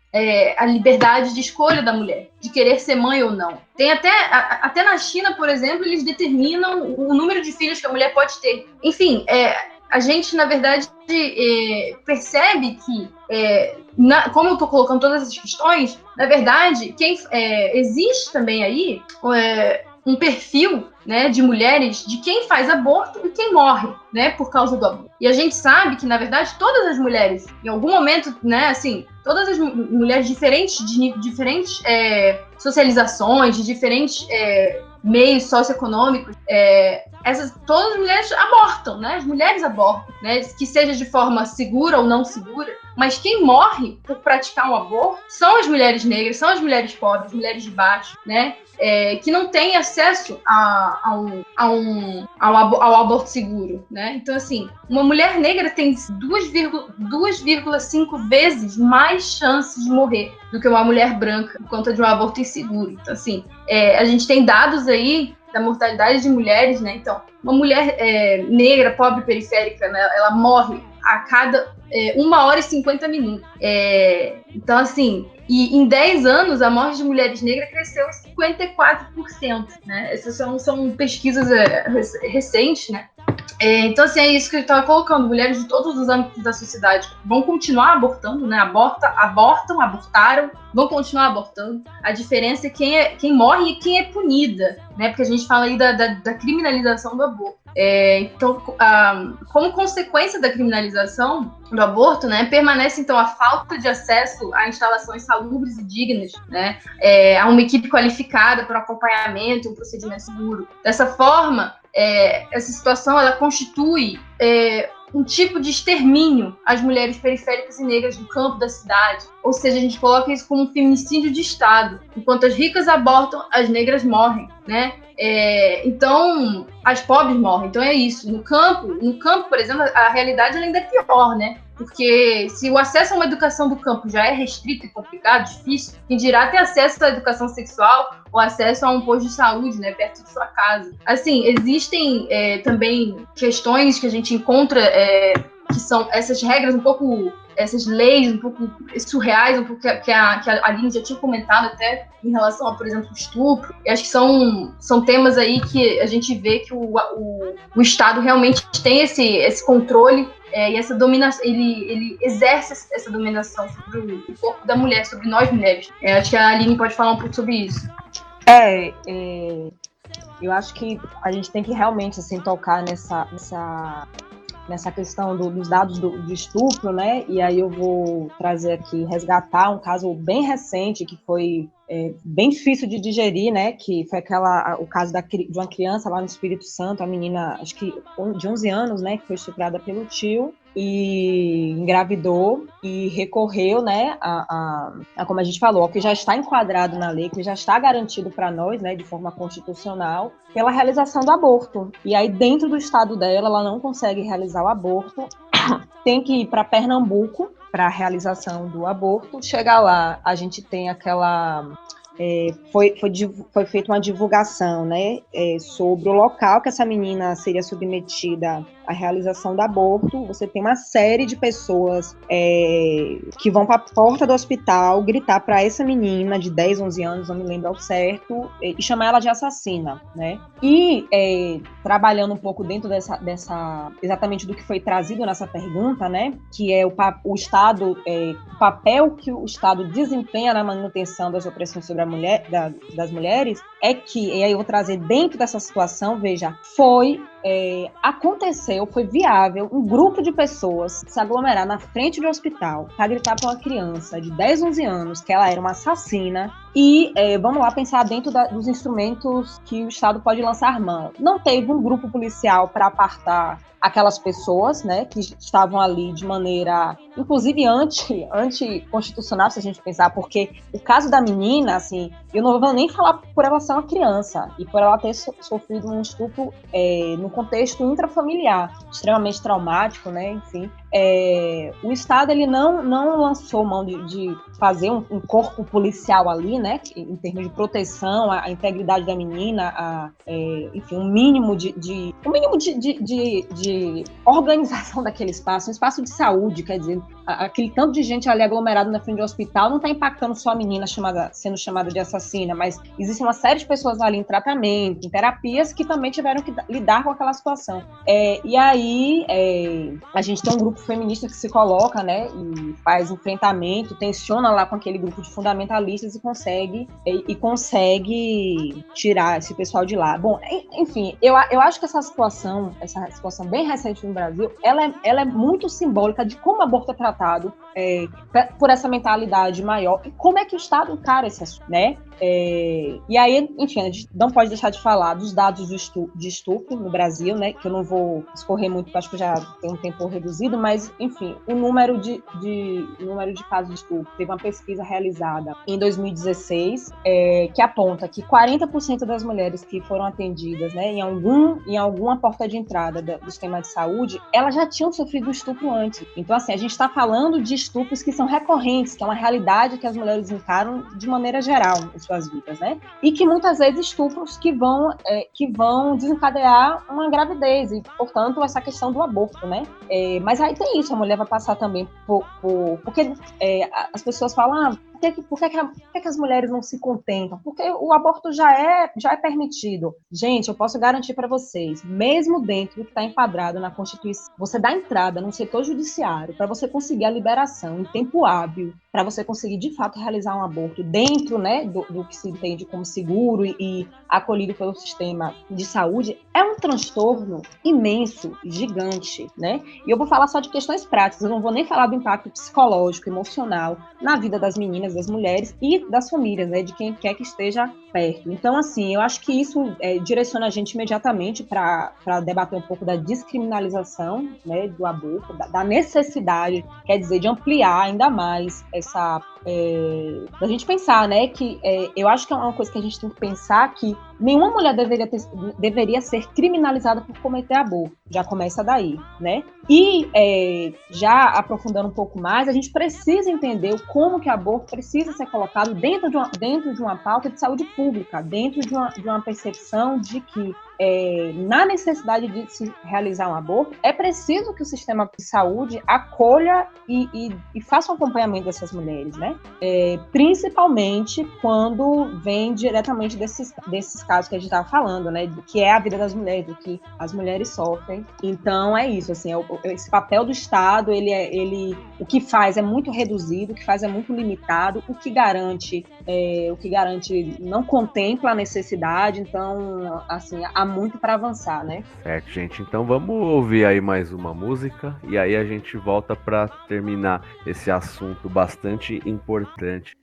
a liberdade de escolha da mulher, de querer ser mãe ou não? Tem até na China, por exemplo, eles determinam o número de filhos que a mulher pode ter. Enfim, a gente, na verdade, percebe que, como eu estou colocando todas essas questões, na verdade, existe também aí um perfil, né, de mulheres, de quem faz aborto e quem morre, né, por causa do aborto. E a gente sabe que, na verdade, todas as mulheres, em algum momento, né, assim, todas as mulheres diferentes, de diferentes socializações, de diferentes meios socioeconômicos, todas as mulheres abortam, né? As mulheres abortam, né? Que seja de forma segura ou não segura, mas quem morre por praticar um aborto são as mulheres negras, são as mulheres pobres, as mulheres de baixo, né? Que não têm acesso ao aborto seguro, né? Então, assim, uma mulher negra tem 2,5 vezes mais chances de morrer do que uma mulher branca por conta de um aborto inseguro. Então, assim, a gente tem dados aí da mortalidade de mulheres, né? Então, uma mulher negra, pobre, periférica, né? Ela morre a cada 1 hora e 50 minutos. Então, assim, e em 10 anos, a morte de mulheres negras cresceu 54%, né? Essas são pesquisas recentes, né? Então, assim, é isso que eu estava colocando. Mulheres de todos os âmbitos da sociedade vão continuar abortando, né? Abortaram, vão continuar abortando. A diferença é quem morre e quem é punida, né? Porque a gente fala aí da criminalização do aborto. Então, como consequência da criminalização do aborto, né, permanece, então, a falta de acesso a instalações salubres e dignas, né, a uma equipe qualificada para acompanhamento, um procedimento seguro. Dessa forma, essa situação ela constitui um tipo de extermínio às mulheres periféricas e negras do campo da cidade. Ou seja, a gente coloca isso como um feminicídio de Estado. Enquanto as ricas abortam, as negras morrem, né? Então, as pobres morrem. Então é isso. No campo, por exemplo, a realidade ainda é pior, né? Porque se o acesso a uma educação do campo já é restrito e complicado, difícil, quem dirá ter acesso à educação sexual ou acesso a um posto de saúde, né, perto de sua casa. Assim, existem também questões que a gente encontra que são essas regras essas leis um pouco surreais, um pouco que a Aline já tinha comentado até em relação a, por exemplo, o estupro. E acho que são temas aí que a gente vê que o Estado realmente tem esse controle e essa dominação, ele exerce essa dominação sobre o corpo da mulher, sobre nós mulheres. Acho que a Aline pode falar um pouco sobre isso. Eu acho que a gente tem que realmente, assim, tocar nessa questão dos dados do estupro, né? E aí eu vou trazer aqui, resgatar um caso bem recente, que foi bem difícil de digerir, né? Que foi o caso de uma criança lá no Espírito Santo, a menina, acho que de 11 anos, né? Que foi estuprada pelo tio e engravidou e recorreu, né, a como a gente falou, que já está enquadrado na lei, que já está garantido para nós, né, de forma constitucional, pela realização do aborto. E aí, dentro do estado dela, ela não consegue realizar o aborto, tem que ir para Pernambuco para a realização do aborto. Chega lá, a gente tem aquela... Foi feita uma divulgação, né, sobre o local que essa menina seria submetida à realização do aborto. Você tem uma série de pessoas que vão para a porta do hospital gritar para essa menina de 10, 11 anos, não me lembro ao certo, e chamar ela de assassina, né? E trabalhando um pouco dentro dessa exatamente do que foi trazido nessa pergunta, né, que é o Estado, o papel que o Estado desempenha na manutenção das opressões sobre das mulheres, e aí eu vou trazer dentro dessa situação, veja, aconteceu, foi viável um grupo de pessoas se aglomerar na frente do hospital para gritar para uma criança de 10, 11 anos que ela era uma assassina e, vamos lá, pensar dentro dos instrumentos que o Estado pode lançar mão. Não teve um grupo policial para apartar aquelas pessoas, né, que estavam ali de maneira, inclusive, anticonstitucional, se a gente pensar, porque o caso da menina, assim, eu não vou nem falar por ela ser uma criança e por ela ter sofrido um estupro no contexto intrafamiliar, extremamente traumático, né, enfim. O Estado, ele não lançou mão de fazer um corpo policial ali, né, em termos de proteção à integridade da menina, enfim, um mínimo de organização daquele espaço, um espaço de saúde, quer dizer, aquele tanto de gente ali aglomerado na frente do hospital não está impactando só a menina sendo chamada de assassina, mas existe uma série de pessoas ali em tratamento, em terapias, que também tiveram que lidar com aquela situação. E aí, a gente tem um grupo feminista que se coloca, né, e faz enfrentamento, tensiona lá com aquele grupo de fundamentalistas e consegue tirar esse pessoal de lá. Bom, enfim, eu acho que essa situação bem recente no Brasil, ela é muito simbólica de como o aborto é tratado por essa mentalidade maior e como é que o Estado encara esse assunto, né? E aí, enfim, a gente não pode deixar de falar dos dados de estupro no Brasil, né? Que eu não vou escorrer muito, porque acho que já tem um tempo reduzido, mas, enfim, o número de casos de estupro. Teve uma pesquisa realizada em 2016 que aponta que 40% das mulheres que foram atendidas, né, em alguma porta de entrada do sistema de saúde, elas já tinham sofrido estupro antes. Então, assim, a gente está falando de estupros que são recorrentes, que é uma realidade que as mulheres encaram de maneira geral em suas vidas, né? E que muitas vezes estupros que vão desencadear uma gravidez e, portanto, essa questão do aborto, né? Mas aí tem isso, a mulher vai passar também porque as pessoas falam, por que as mulheres não se contentam? Porque o aborto já é permitido. Gente, eu posso garantir para vocês, mesmo dentro do que está enquadrado na Constituição, você dá entrada no setor judiciário para você conseguir a liberação em tempo hábil, para você conseguir, de fato, realizar um aborto dentro, né, do que se entende como seguro e acolhido pelo sistema de saúde, é um transtorno imenso, gigante, né? E eu vou falar só de questões práticas, eu não vou nem falar do impacto psicológico, emocional, na vida das meninas, das mulheres e das famílias, né, de quem quer que esteja perto. Então, assim, eu acho que isso direciona a gente imediatamente para debater um pouco da descriminalização, né, do aborto, da necessidade, quer dizer, de ampliar ainda mais da gente pensar, né, que eu acho que é uma coisa que a gente tem que pensar, que nenhuma mulher deveria ser criminalizada por cometer aborto, já começa daí, né? E já aprofundando um pouco mais, a gente precisa entender como que o aborto precisa ser colocado dentro de uma pauta de saúde pública, dentro de uma percepção de que na necessidade de se realizar um aborto, é preciso que o sistema de saúde acolha e faça um acompanhamento dessas mulheres, né? Principalmente quando vem diretamente desses casos que a gente estava falando, né? Do que é a vida das mulheres, do que as mulheres sofrem. Então é isso, assim, esse papel do Estado, o que faz é muito reduzido, o que faz é muito limitado, o que garante não contempla a necessidade, então, assim, há muito para avançar, né? Certo, gente. Então vamos ouvir aí mais uma música e aí a gente volta para terminar esse assunto bastante importante.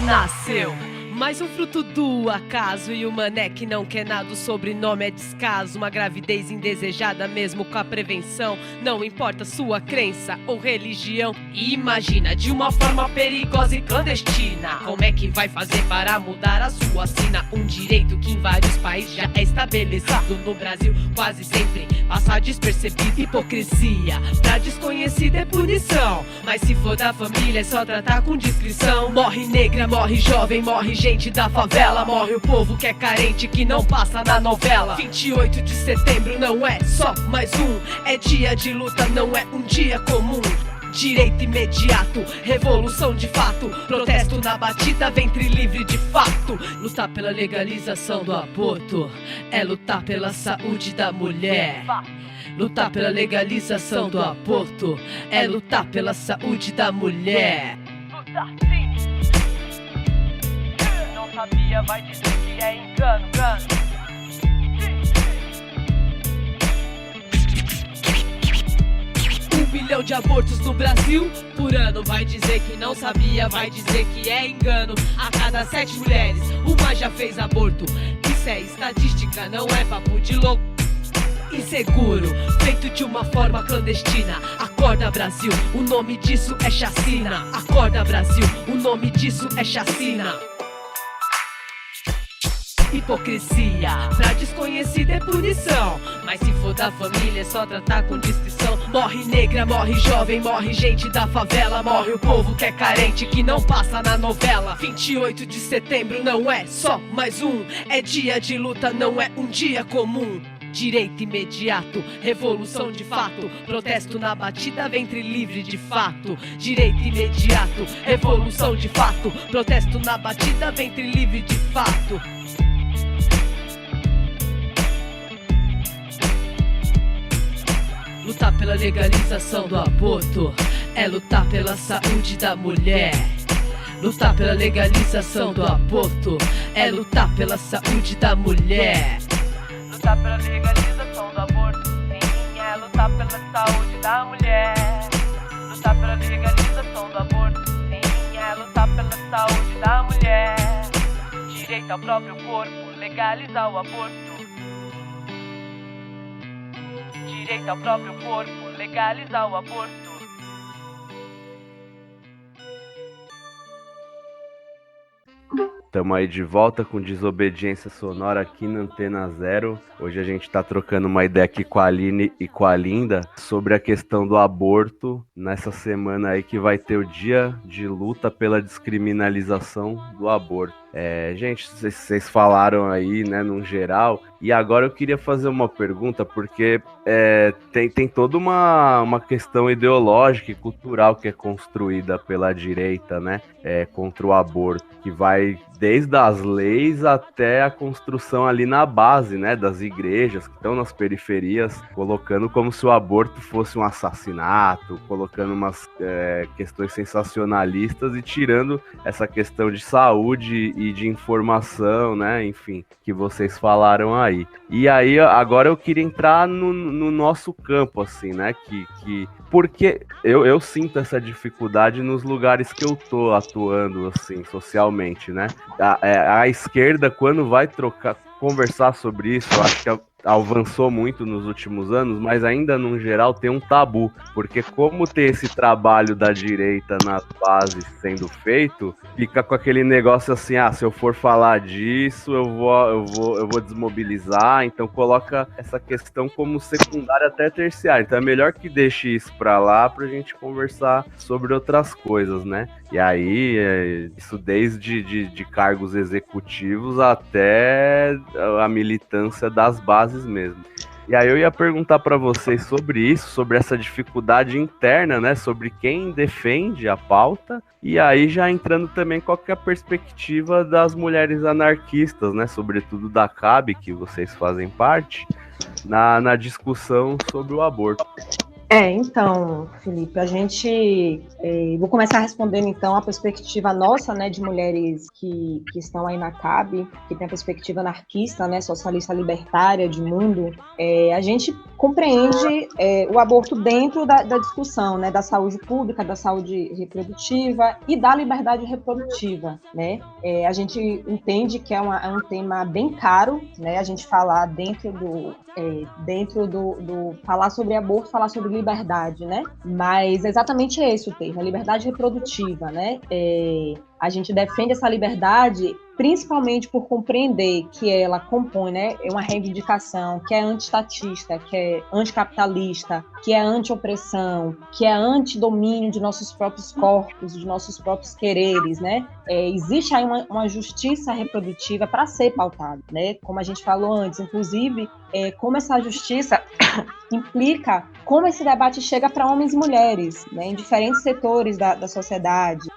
Nasceu mais um fruto do acaso e o mané que não quer nada, o sobrenome é descaso. Uma gravidez indesejada mesmo com a prevenção, não importa sua crença ou religião. Imagina de uma forma perigosa e clandestina, como é que vai fazer para mudar a sua sina? Um direito que em vários países já é estabelecido, no Brasil quase sempre passa despercebido. Hipocrisia, pra desconhecido é punição, mas se for da família é só tratar com discrição. Morre negra, morre jovem, morre gente da favela, morre o povo que é carente, que não passa na novela. 28 de setembro não é só mais um, é dia de luta, não é um dia comum. Direito imediato, revolução de fato, protesto na batida, ventre livre de fato. Lutar pela legalização do aborto é lutar pela saúde da mulher. Lutar pela legalização do aborto é lutar pela saúde da mulher. Lutar sim. Não sabia, vai dizer que é engano, engano. 1 milhão de abortos no Brasil por ano. Vai dizer que não sabia, vai dizer que é engano. A cada 7 mulheres, uma já fez aborto. Isso é estatística, não é papo de louco. Inseguro, feito de uma forma clandestina. Acorda Brasil, o nome disso é chacina. Acorda Brasil, o nome disso é chacina. Hipocrisia, pra desconhecido é punição, mas se for da família é só tratar com discrição. Morre negra, morre jovem, morre gente da favela, morre o povo que é carente, que não passa na novela. 28 de setembro não é só mais um, é dia de luta, não é um dia comum. direito imediato, revolução de fato, protesto na batida, ventre livre de fato. Direito imediato, revolução de fato, protesto na batida, ventre livre de fato. Lutar pela legalização do aborto é lutar pela saúde da mulher. Lutar pela legalização do aborto é lutar pela saúde da mulher. Lutar pela legalização do aborto, sim, é lutar pela saúde da mulher. Lutar pela legalização do aborto, sim, é lutar pela saúde da mulher. Direito ao próprio corpo, legalizar o aborto. Direito ao próprio corpo, legalizar o aborto. Estamos aí de volta com Desobediência Sonora aqui na Antena Zero. Hoje a gente está trocando uma ideia aqui com a Aline e com a Linda sobre a questão do aborto, nessa semana aí que vai ter o dia de luta pela descriminalização do aborto. Gente, vocês falaram aí, né, no geral, e agora eu queria fazer uma pergunta, porque tem toda uma questão ideológica e cultural que é construída pela direita, né, contra o aborto, que vai desde as leis até a construção ali na base, né, das igrejas que estão nas periferias, colocando como se o aborto fosse um assassinato, colocando umas questões sensacionalistas e tirando essa questão de saúde e de informação, né, enfim, que vocês falaram aí. E aí, agora eu queria entrar no nosso campo, assim, né, porque eu sinto essa dificuldade nos lugares que eu tô atuando, assim, socialmente, né? A esquerda, quando vai conversar sobre isso, eu acho que avançou muito nos últimos anos, mas ainda, no geral, tem um tabu, porque como tem esse trabalho da direita nas bases sendo feito, fica com aquele negócio assim, se eu for falar disso, eu vou desmobilizar, então coloca essa questão como secundária até terciária, então é melhor que deixe isso pra lá pra gente conversar sobre outras coisas, né? E aí, isso desde de cargos executivos até a militância das bases mesmo. E aí eu ia perguntar para vocês sobre isso, sobre essa dificuldade interna, né, sobre quem defende a pauta, e aí já entrando também qual que é a perspectiva das mulheres anarquistas, né, sobretudo da CAB, que vocês fazem parte, na discussão sobre o aborto. Então, Felipe, vou começar respondendo, então, a perspectiva nossa, né, de mulheres que estão aí na CAB, que tem a perspectiva anarquista, né, socialista libertária de mundo. A gente compreende o aborto dentro da discussão, né, da saúde pública, da saúde reprodutiva e da liberdade reprodutiva, né. A gente entende que é um tema bem caro, né, a gente falar dentro do falar sobre aborto, falar sobre liberdade, né? Mas exatamente esse o termo, a liberdade reprodutiva, né? A gente defende essa liberdade principalmente por compreender que ela compõe, né, uma reivindicação que é antiestatista, que é anticapitalista, que é anti-opressão, que é anti-domínio de nossos próprios corpos, de nossos próprios quereres, né? Existe aí uma justiça reprodutiva para ser pautada, né? Como a gente falou antes, inclusive, como essa justiça implica como esse debate chega para homens e mulheres, né, em diferentes setores da sociedade,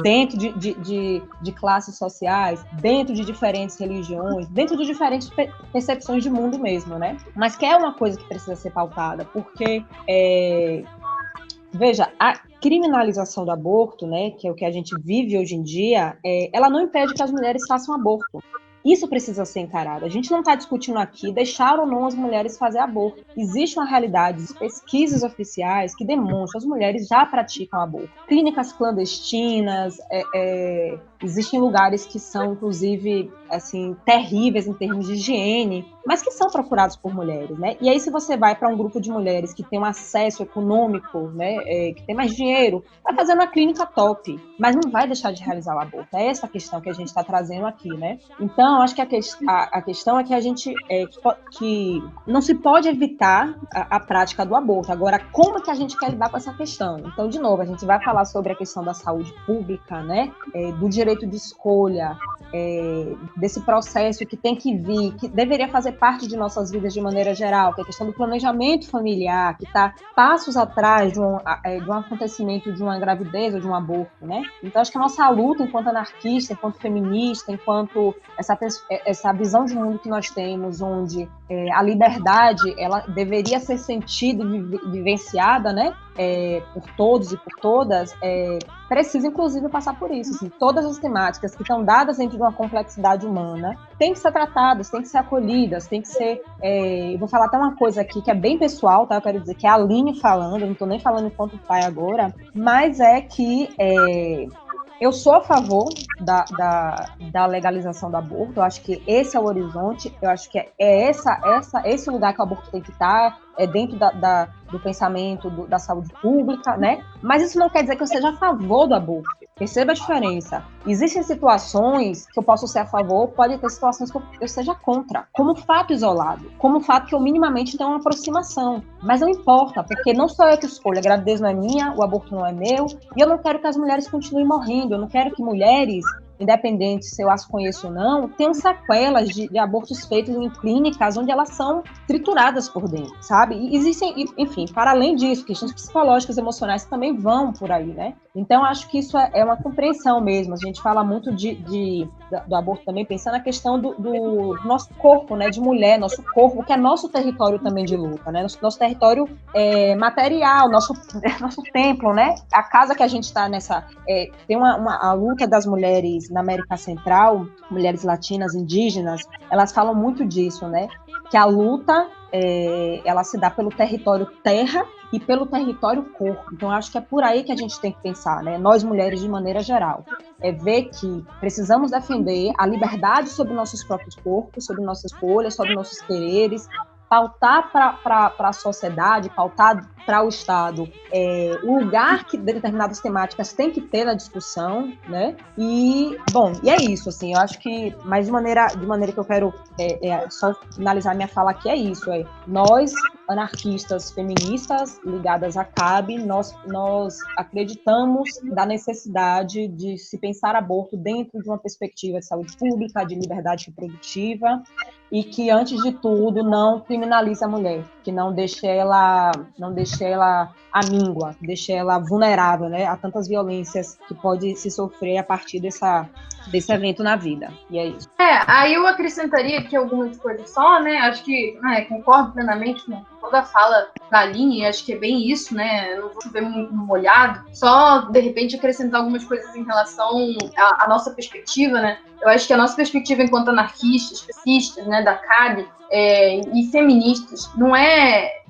dentro de classes sociais, dentro de diferentes religiões, dentro de diferentes percepções de mundo mesmo, né? Mas que é uma coisa que precisa ser pautada, porque, veja, a criminalização do aborto, né, que é o que a gente vive hoje em dia, ela não impede que as mulheres façam aborto. Isso precisa ser encarado. A gente não está discutindo aqui deixar ou não as mulheres fazer aborto. Existe uma realidade, pesquisas oficiais que demonstram que as mulheres já praticam aborto. Clínicas clandestinas, existem lugares que são, inclusive, assim, terríveis em termos de higiene, mas que são procurados por mulheres, né? E aí, se você vai para um grupo de mulheres que tem um acesso econômico, né, que tem mais dinheiro, vai fazer uma clínica top, mas não vai deixar de realizar o aborto. É essa a questão que a gente está trazendo aqui, né? Então, acho que a questão é que a gente que não se pode evitar a prática do aborto. Agora, como que a gente quer lidar com essa questão? Então, de novo, a gente vai falar sobre a questão da saúde pública, né? Do direito de escolha, desse processo que tem que vir, que deveria fazer fazer parte de nossas vidas de maneira geral, que é a questão do planejamento familiar, que está passos atrás de um acontecimento de uma gravidez ou de um aborto, né? Então, acho que a nossa luta enquanto anarquista, enquanto feminista, enquanto essa visão de mundo que nós temos, onde a liberdade ela deveria ser sentida e vivenciada, né? Por todos e por todas, precisa inclusive passar por isso. Assim, todas as temáticas que estão dadas dentro de uma complexidade humana têm que ser tratadas, têm que ser acolhidas, têm que ser... eu vou falar até uma coisa aqui que é bem pessoal, tá? Eu quero dizer que é a Aline falando, eu não estou nem falando enquanto pai agora, mas é que eu sou a favor da legalização do aborto. Eu acho que esse é o horizonte, eu acho que é esse lugar que o aborto tem que estar, dentro do pensamento da saúde pública, né? Mas isso não quer dizer que eu seja a favor do aborto. Perceba a diferença. Existem situações que eu posso ser a favor, pode ter situações que eu seja contra, como fato isolado, como fato que eu minimamente tenho uma aproximação. Mas não importa, porque não sou eu que escolho, a gravidez não é minha, o aborto não é meu, e eu não quero que as mulheres continuem morrendo, eu não quero que mulheres, independente se eu as conheço ou não, tenham sequelas de abortos feitos em clínicas onde elas são trituradas por dentro, sabe? E existem, enfim, para além disso, questões psicológicas, emocionais que também vão por aí, né? Então, acho que isso é uma compreensão mesmo. A gente fala muito do aborto também, pensando na questão do nosso corpo, né, de mulher, nosso corpo, que é nosso território também de luta, né? Nosso território material, nosso templo, né? A casa que a gente está nessa... tem a luta das mulheres na América Central, mulheres latinas, indígenas, elas falam muito disso, né? Que a luta, ela se dá pelo território terra e pelo território corpo. Então, acho que é por aí que a gente tem que pensar, né? Nós, mulheres, de maneira geral. Ver que precisamos defender a liberdade sobre nossos próprios corpos, sobre nossas escolhas, sobre nossos quereres, pautar para a sociedade, pautar para o Estado o lugar que determinadas temáticas tem que ter na discussão, né? E é isso, assim, eu acho que, mas de maneira que eu quero só finalizar minha fala aqui, é isso, nós, anarquistas feministas ligadas à CAB, nós acreditamos da necessidade de se pensar aborto dentro de uma perspectiva de saúde pública, de liberdade reprodutiva, e que, antes de tudo, não criminalize a mulher, que não deixe ela amíngua, deixe ela vulnerável, né, a tantas violências que pode se sofrer a partir desse evento na vida. E é isso. Aí eu acrescentaria aqui algumas coisas só, né, acho que concordo plenamente com toda a fala da Aline, acho que é bem isso, né, não vou chover muito no molhado, só, de repente, acrescentar algumas coisas em relação à nossa perspectiva, né. Eu acho que a nossa perspectiva enquanto anarquistas, fascistas, né, da CAB e feministas,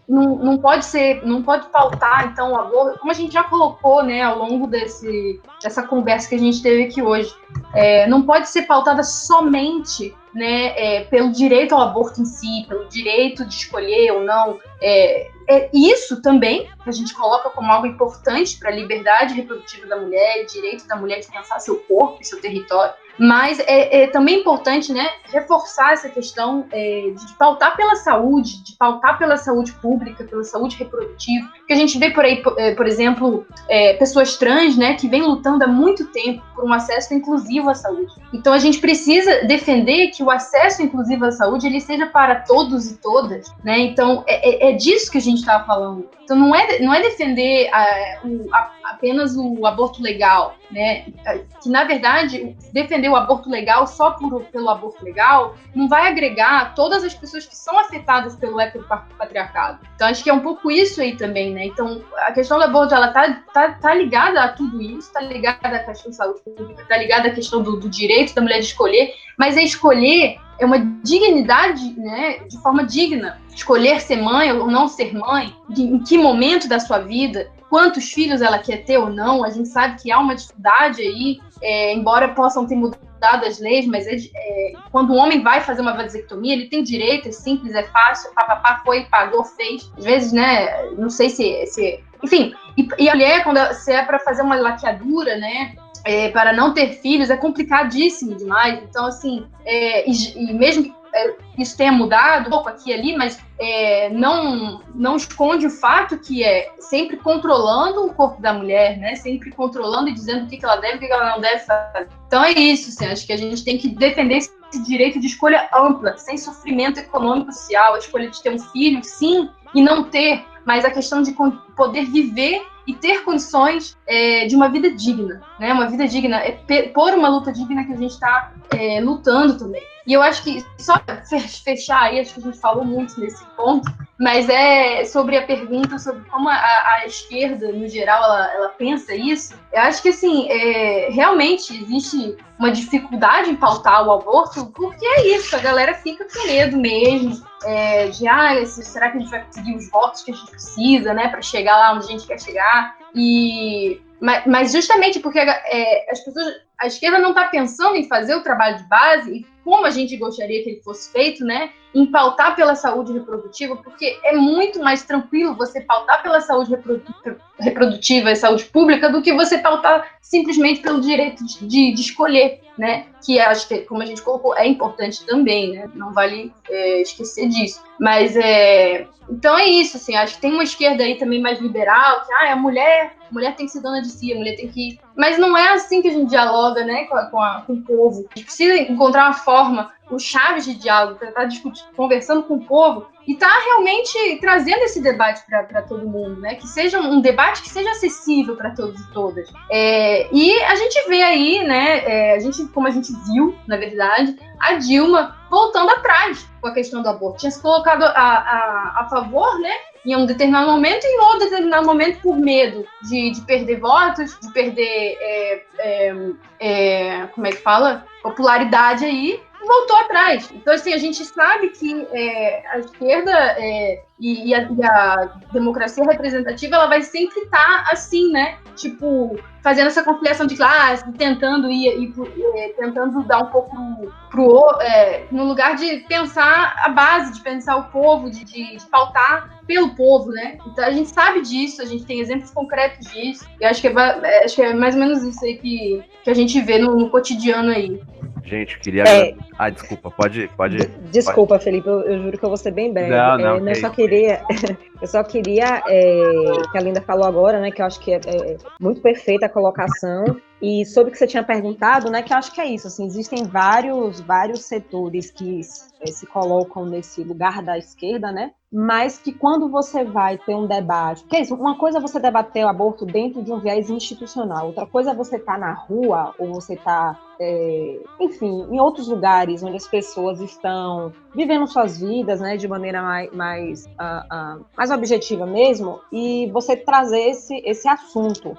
não pode pautar, então, o aborto, como a gente já colocou, né, ao longo dessa conversa que a gente teve aqui hoje, não pode ser pautada somente, né, pelo direito ao aborto em si, pelo direito de escolher ou não. Isso também que a gente coloca como algo importante para a liberdade reprodutiva da mulher, direito da mulher de pensar seu corpo e seu território, mas é também importante, né, reforçar essa questão de pautar pela saúde, de pautar pela saúde pública, pela saúde reprodutiva, porque a gente vê por aí, por exemplo, pessoas trans, né, que vêm lutando há muito tempo por um acesso inclusivo à saúde. Então a gente precisa defender que o acesso inclusivo à saúde ele seja para todos e todas, né? Então é disso que a gente estava falando. Então não é defender apenas o aborto legal, né? Que na verdade defender o aborto legal só pelo aborto legal não vai agregar todas as pessoas que são afetadas pelo heteropatriarcado. Então acho que é um pouco isso aí também, né? Então a questão do aborto ela tá ligada a tudo isso, tá ligada à questão da saúde pública, tá ligada à questão do direito da mulher de escolher, mas escolher é uma dignidade, né, de forma digna. Escolher ser mãe ou não ser mãe, em que momento da sua vida, quantos filhos ela quer ter ou não, a gente sabe que há uma dificuldade aí, embora possam ter mudado as leis, mas quando um homem vai fazer uma vasectomia, ele tem direito, é simples, é fácil, papapá, foi, pagou, fez. Às vezes, né, não sei se enfim, e a mulher, se é para fazer uma laqueadura, né, para não ter filhos, é complicadíssimo demais. Então, assim, e mesmo que isso tenha mudado um pouco aqui e ali, mas não esconde o fato que é sempre controlando o corpo da mulher, né? Sempre controlando e dizendo o que ela deve e o que ela não deve fazer. Então é isso, assim, acho que a gente tem que defender esse esse direito de escolha ampla, sem sofrimento econômico e social, a escolha de ter um filho, sim, e não ter, mas a questão de poder viver e ter condições de uma vida digna, né? Uma vida digna, por uma luta digna que a gente está lutando também. E eu acho que, só fechar aí, acho que a gente falou muito nesse ponto, mas é sobre a pergunta sobre como a esquerda, no geral, ela pensa isso. Eu acho que, assim, realmente existe uma dificuldade em pautar o aborto, porque é isso, a galera fica com medo mesmo, será que a gente vai conseguir os votos que a gente precisa, né, para chegar lá onde a gente quer chegar? Mas justamente porque a esquerda não está pensando em fazer o trabalho de base, e como a gente gostaria que ele fosse feito, né, em pautar pela saúde reprodutiva, porque é muito mais tranquilo você pautar pela saúde reprodutiva e saúde pública do que você pautar simplesmente pelo direito de escolher, né, que acho que, como a gente colocou, é importante também, né, não vale esquecer disso. Mas, então é isso, assim, acho que tem uma esquerda aí também mais liberal, que a mulher tem que ser dona de si, a mulher tem que... Mas não é assim que a gente dialoga, né, com o povo. A gente precisa encontrar uma forma, os chaves de diálogo, para estar conversando com o povo e estar realmente trazendo esse debate para todo mundo, né, que seja um debate que seja acessível para todos e todas. E a gente vê aí, né, como a gente viu, na verdade, a Dilma voltando atrás com a questão do aborto. Tinha se colocado a favor, né, em um determinado momento, e em outro determinado momento, por medo de perder votos, de perder, como é que fala? Popularidade aí, voltou atrás. Então, assim, a gente sabe que a esquerda e a democracia representativa, ela vai sempre estar assim, né? Tipo, fazendo essa conciliação de classe, tentando tentando dar um pouco no lugar de pensar a base, de pensar o povo, de pautar pelo povo, né? Então a gente sabe disso, a gente tem exemplos concretos disso, e acho que é mais ou menos isso aí que a gente vê no cotidiano aí. Gente, queria... desculpa, pode... Desculpa, Felipe, eu juro que eu vou ser bem breve. Eu só queria que a Linda falou agora, né, que eu acho que é muito perfeita a colocação, e sobre o que você tinha perguntado, né, que eu acho que é isso, assim, existem vários setores que se colocam nesse lugar da esquerda, né, mas que quando você vai ter um debate, porque é isso, uma coisa é você debater o aborto dentro de um viés institucional, outra coisa é você estar na rua, ou você estar, enfim, em outros lugares onde as pessoas estão vivendo suas vidas, né, de maneira mais objetiva mesmo, e você trazer esse assunto.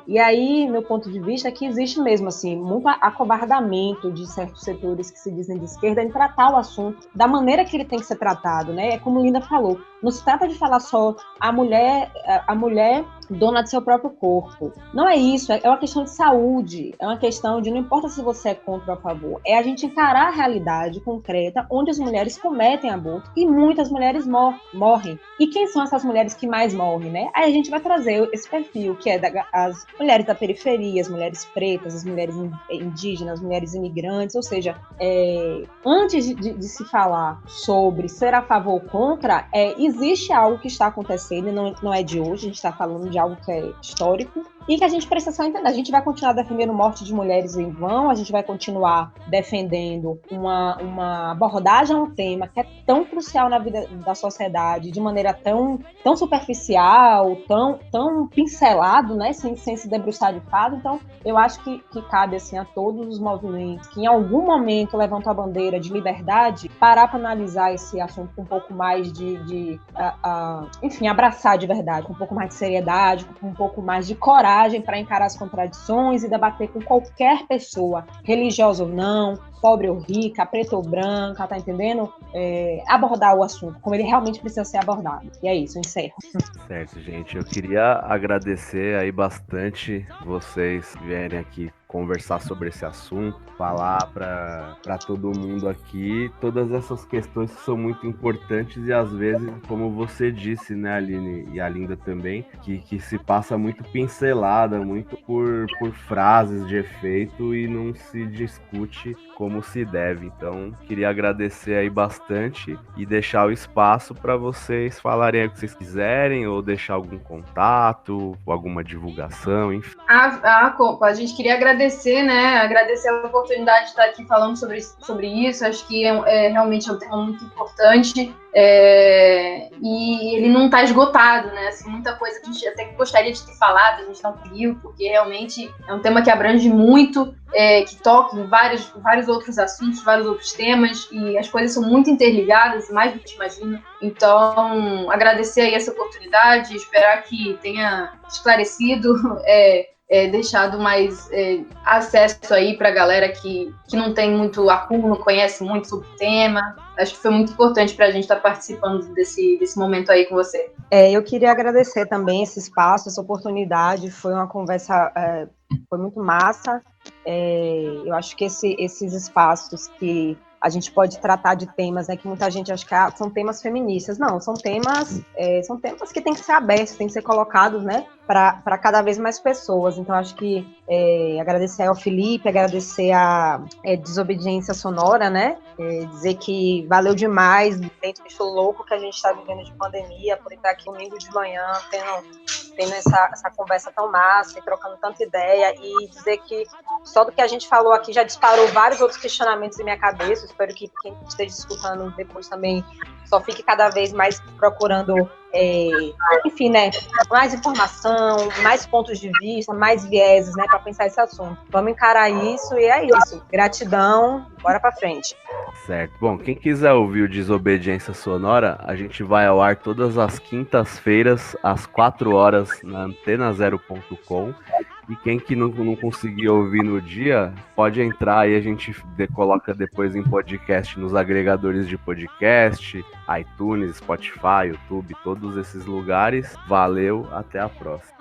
E aí, meu ponto de vista é que existe mesmo, assim, muito acovardamento de certos setores que se dizem de esquerda em tratar o assunto da maneira que ele tem que ser tratado, né? Como Linda falou, não se trata de falar só a mulher dona de seu próprio corpo. Não é isso, é uma questão de saúde, é uma questão de, não importa se você é contra ou a favor, é a gente encarar a realidade concreta onde as mulheres cometem aborto e muitas mulheres morrem. E quem são essas mulheres que mais morrem, né? Aí a gente vai trazer esse perfil, que é as mulheres da periferia, as mulheres pretas, as mulheres indígenas, as mulheres imigrantes, ou seja, antes de se falar sobre ser a favor ou contra, existe algo que está acontecendo, e não é de hoje, a gente está falando de algo que é histórico, e que a gente precisa só entender. A gente vai continuar defendendo morte de mulheres em vão, a gente vai continuar defendendo uma abordagem a um tema que é tão crucial na vida da sociedade, de maneira tão superficial, tão pincelado, né, sem se debruçar de fato. Então, eu acho que cabe assim, a todos os movimentos que em algum momento levantam a bandeira de liberdade, parar para analisar esse assunto com um pouco mais enfim, abraçar de verdade, com um pouco mais de seriedade, com um pouco mais de coragem para encarar as contradições e debater com qualquer pessoa, religiosa ou não, pobre ou rica, preta ou branca, tá entendendo? Abordar o assunto como ele realmente precisa ser abordado. E é isso, eu encerro. Certo, gente. Eu queria agradecer aí bastante vocês vierem aqui conversar sobre esse assunto, falar para todo mundo aqui todas essas questões que são muito importantes e às vezes, como você disse, né, Aline, e a Linda também, que se passa muito pincelada, muito por frases de efeito e não se discute como se deve. Então, queria agradecer aí bastante e deixar o espaço para vocês falarem aí o que vocês quiserem ou deixar algum contato, alguma divulgação, enfim. A gente queria agradecer agradecer, né? Agradecer a oportunidade de estar aqui falando sobre isso. Acho que realmente é um tema muito importante. E ele não está esgotado, né? Assim, muita coisa que a gente até gostaria de ter falado, a gente não conseguiu, porque realmente é um tema que abrange muito, que toca em vários outros assuntos, vários outros temas, e as coisas são muito interligadas, mais do que imagina. Então, agradecer aí essa oportunidade, esperar que tenha esclarecido, deixado mais acesso aí para a galera que não tem muito acúmulo, não conhece muito sobre o tema. Acho que foi muito importante para a gente estar participando desse momento aí com você. Eu queria agradecer também esse espaço, essa oportunidade. Foi uma conversa, foi muito massa. Eu acho que esses espaços que a gente pode tratar de temas, né, que muita gente acha que são temas feministas. Não, são temas que têm que ser abertos, têm que ser colocados, né, para cada vez mais pessoas. Então, acho que agradecer ao Felipe, agradecer a Desobediência Sonora, né, dizer que valeu demais dentro desse louco que a gente está vivendo de pandemia, por estar aqui domingo de manhã, tendo essa conversa tão massa e trocando tanta ideia, e dizer que só do que a gente falou aqui já disparou vários outros questionamentos em minha cabeça. Espero que quem esteja escutando depois também só fique cada vez mais procurando, enfim, né, mais informação, mais pontos de vista, mais vieses, né, para pensar esse assunto. Vamos encarar isso e é isso. Gratidão, bora pra frente. Certo. Bom, quem quiser ouvir o Desobediência Sonora, a gente vai ao ar todas as quintas-feiras, às 4 horas, na antena0.com. E quem que não conseguir ouvir no dia, pode entrar aí, a gente coloca depois em podcast nos agregadores de podcast, iTunes, Spotify, YouTube, todos esses lugares. Valeu, até a próxima.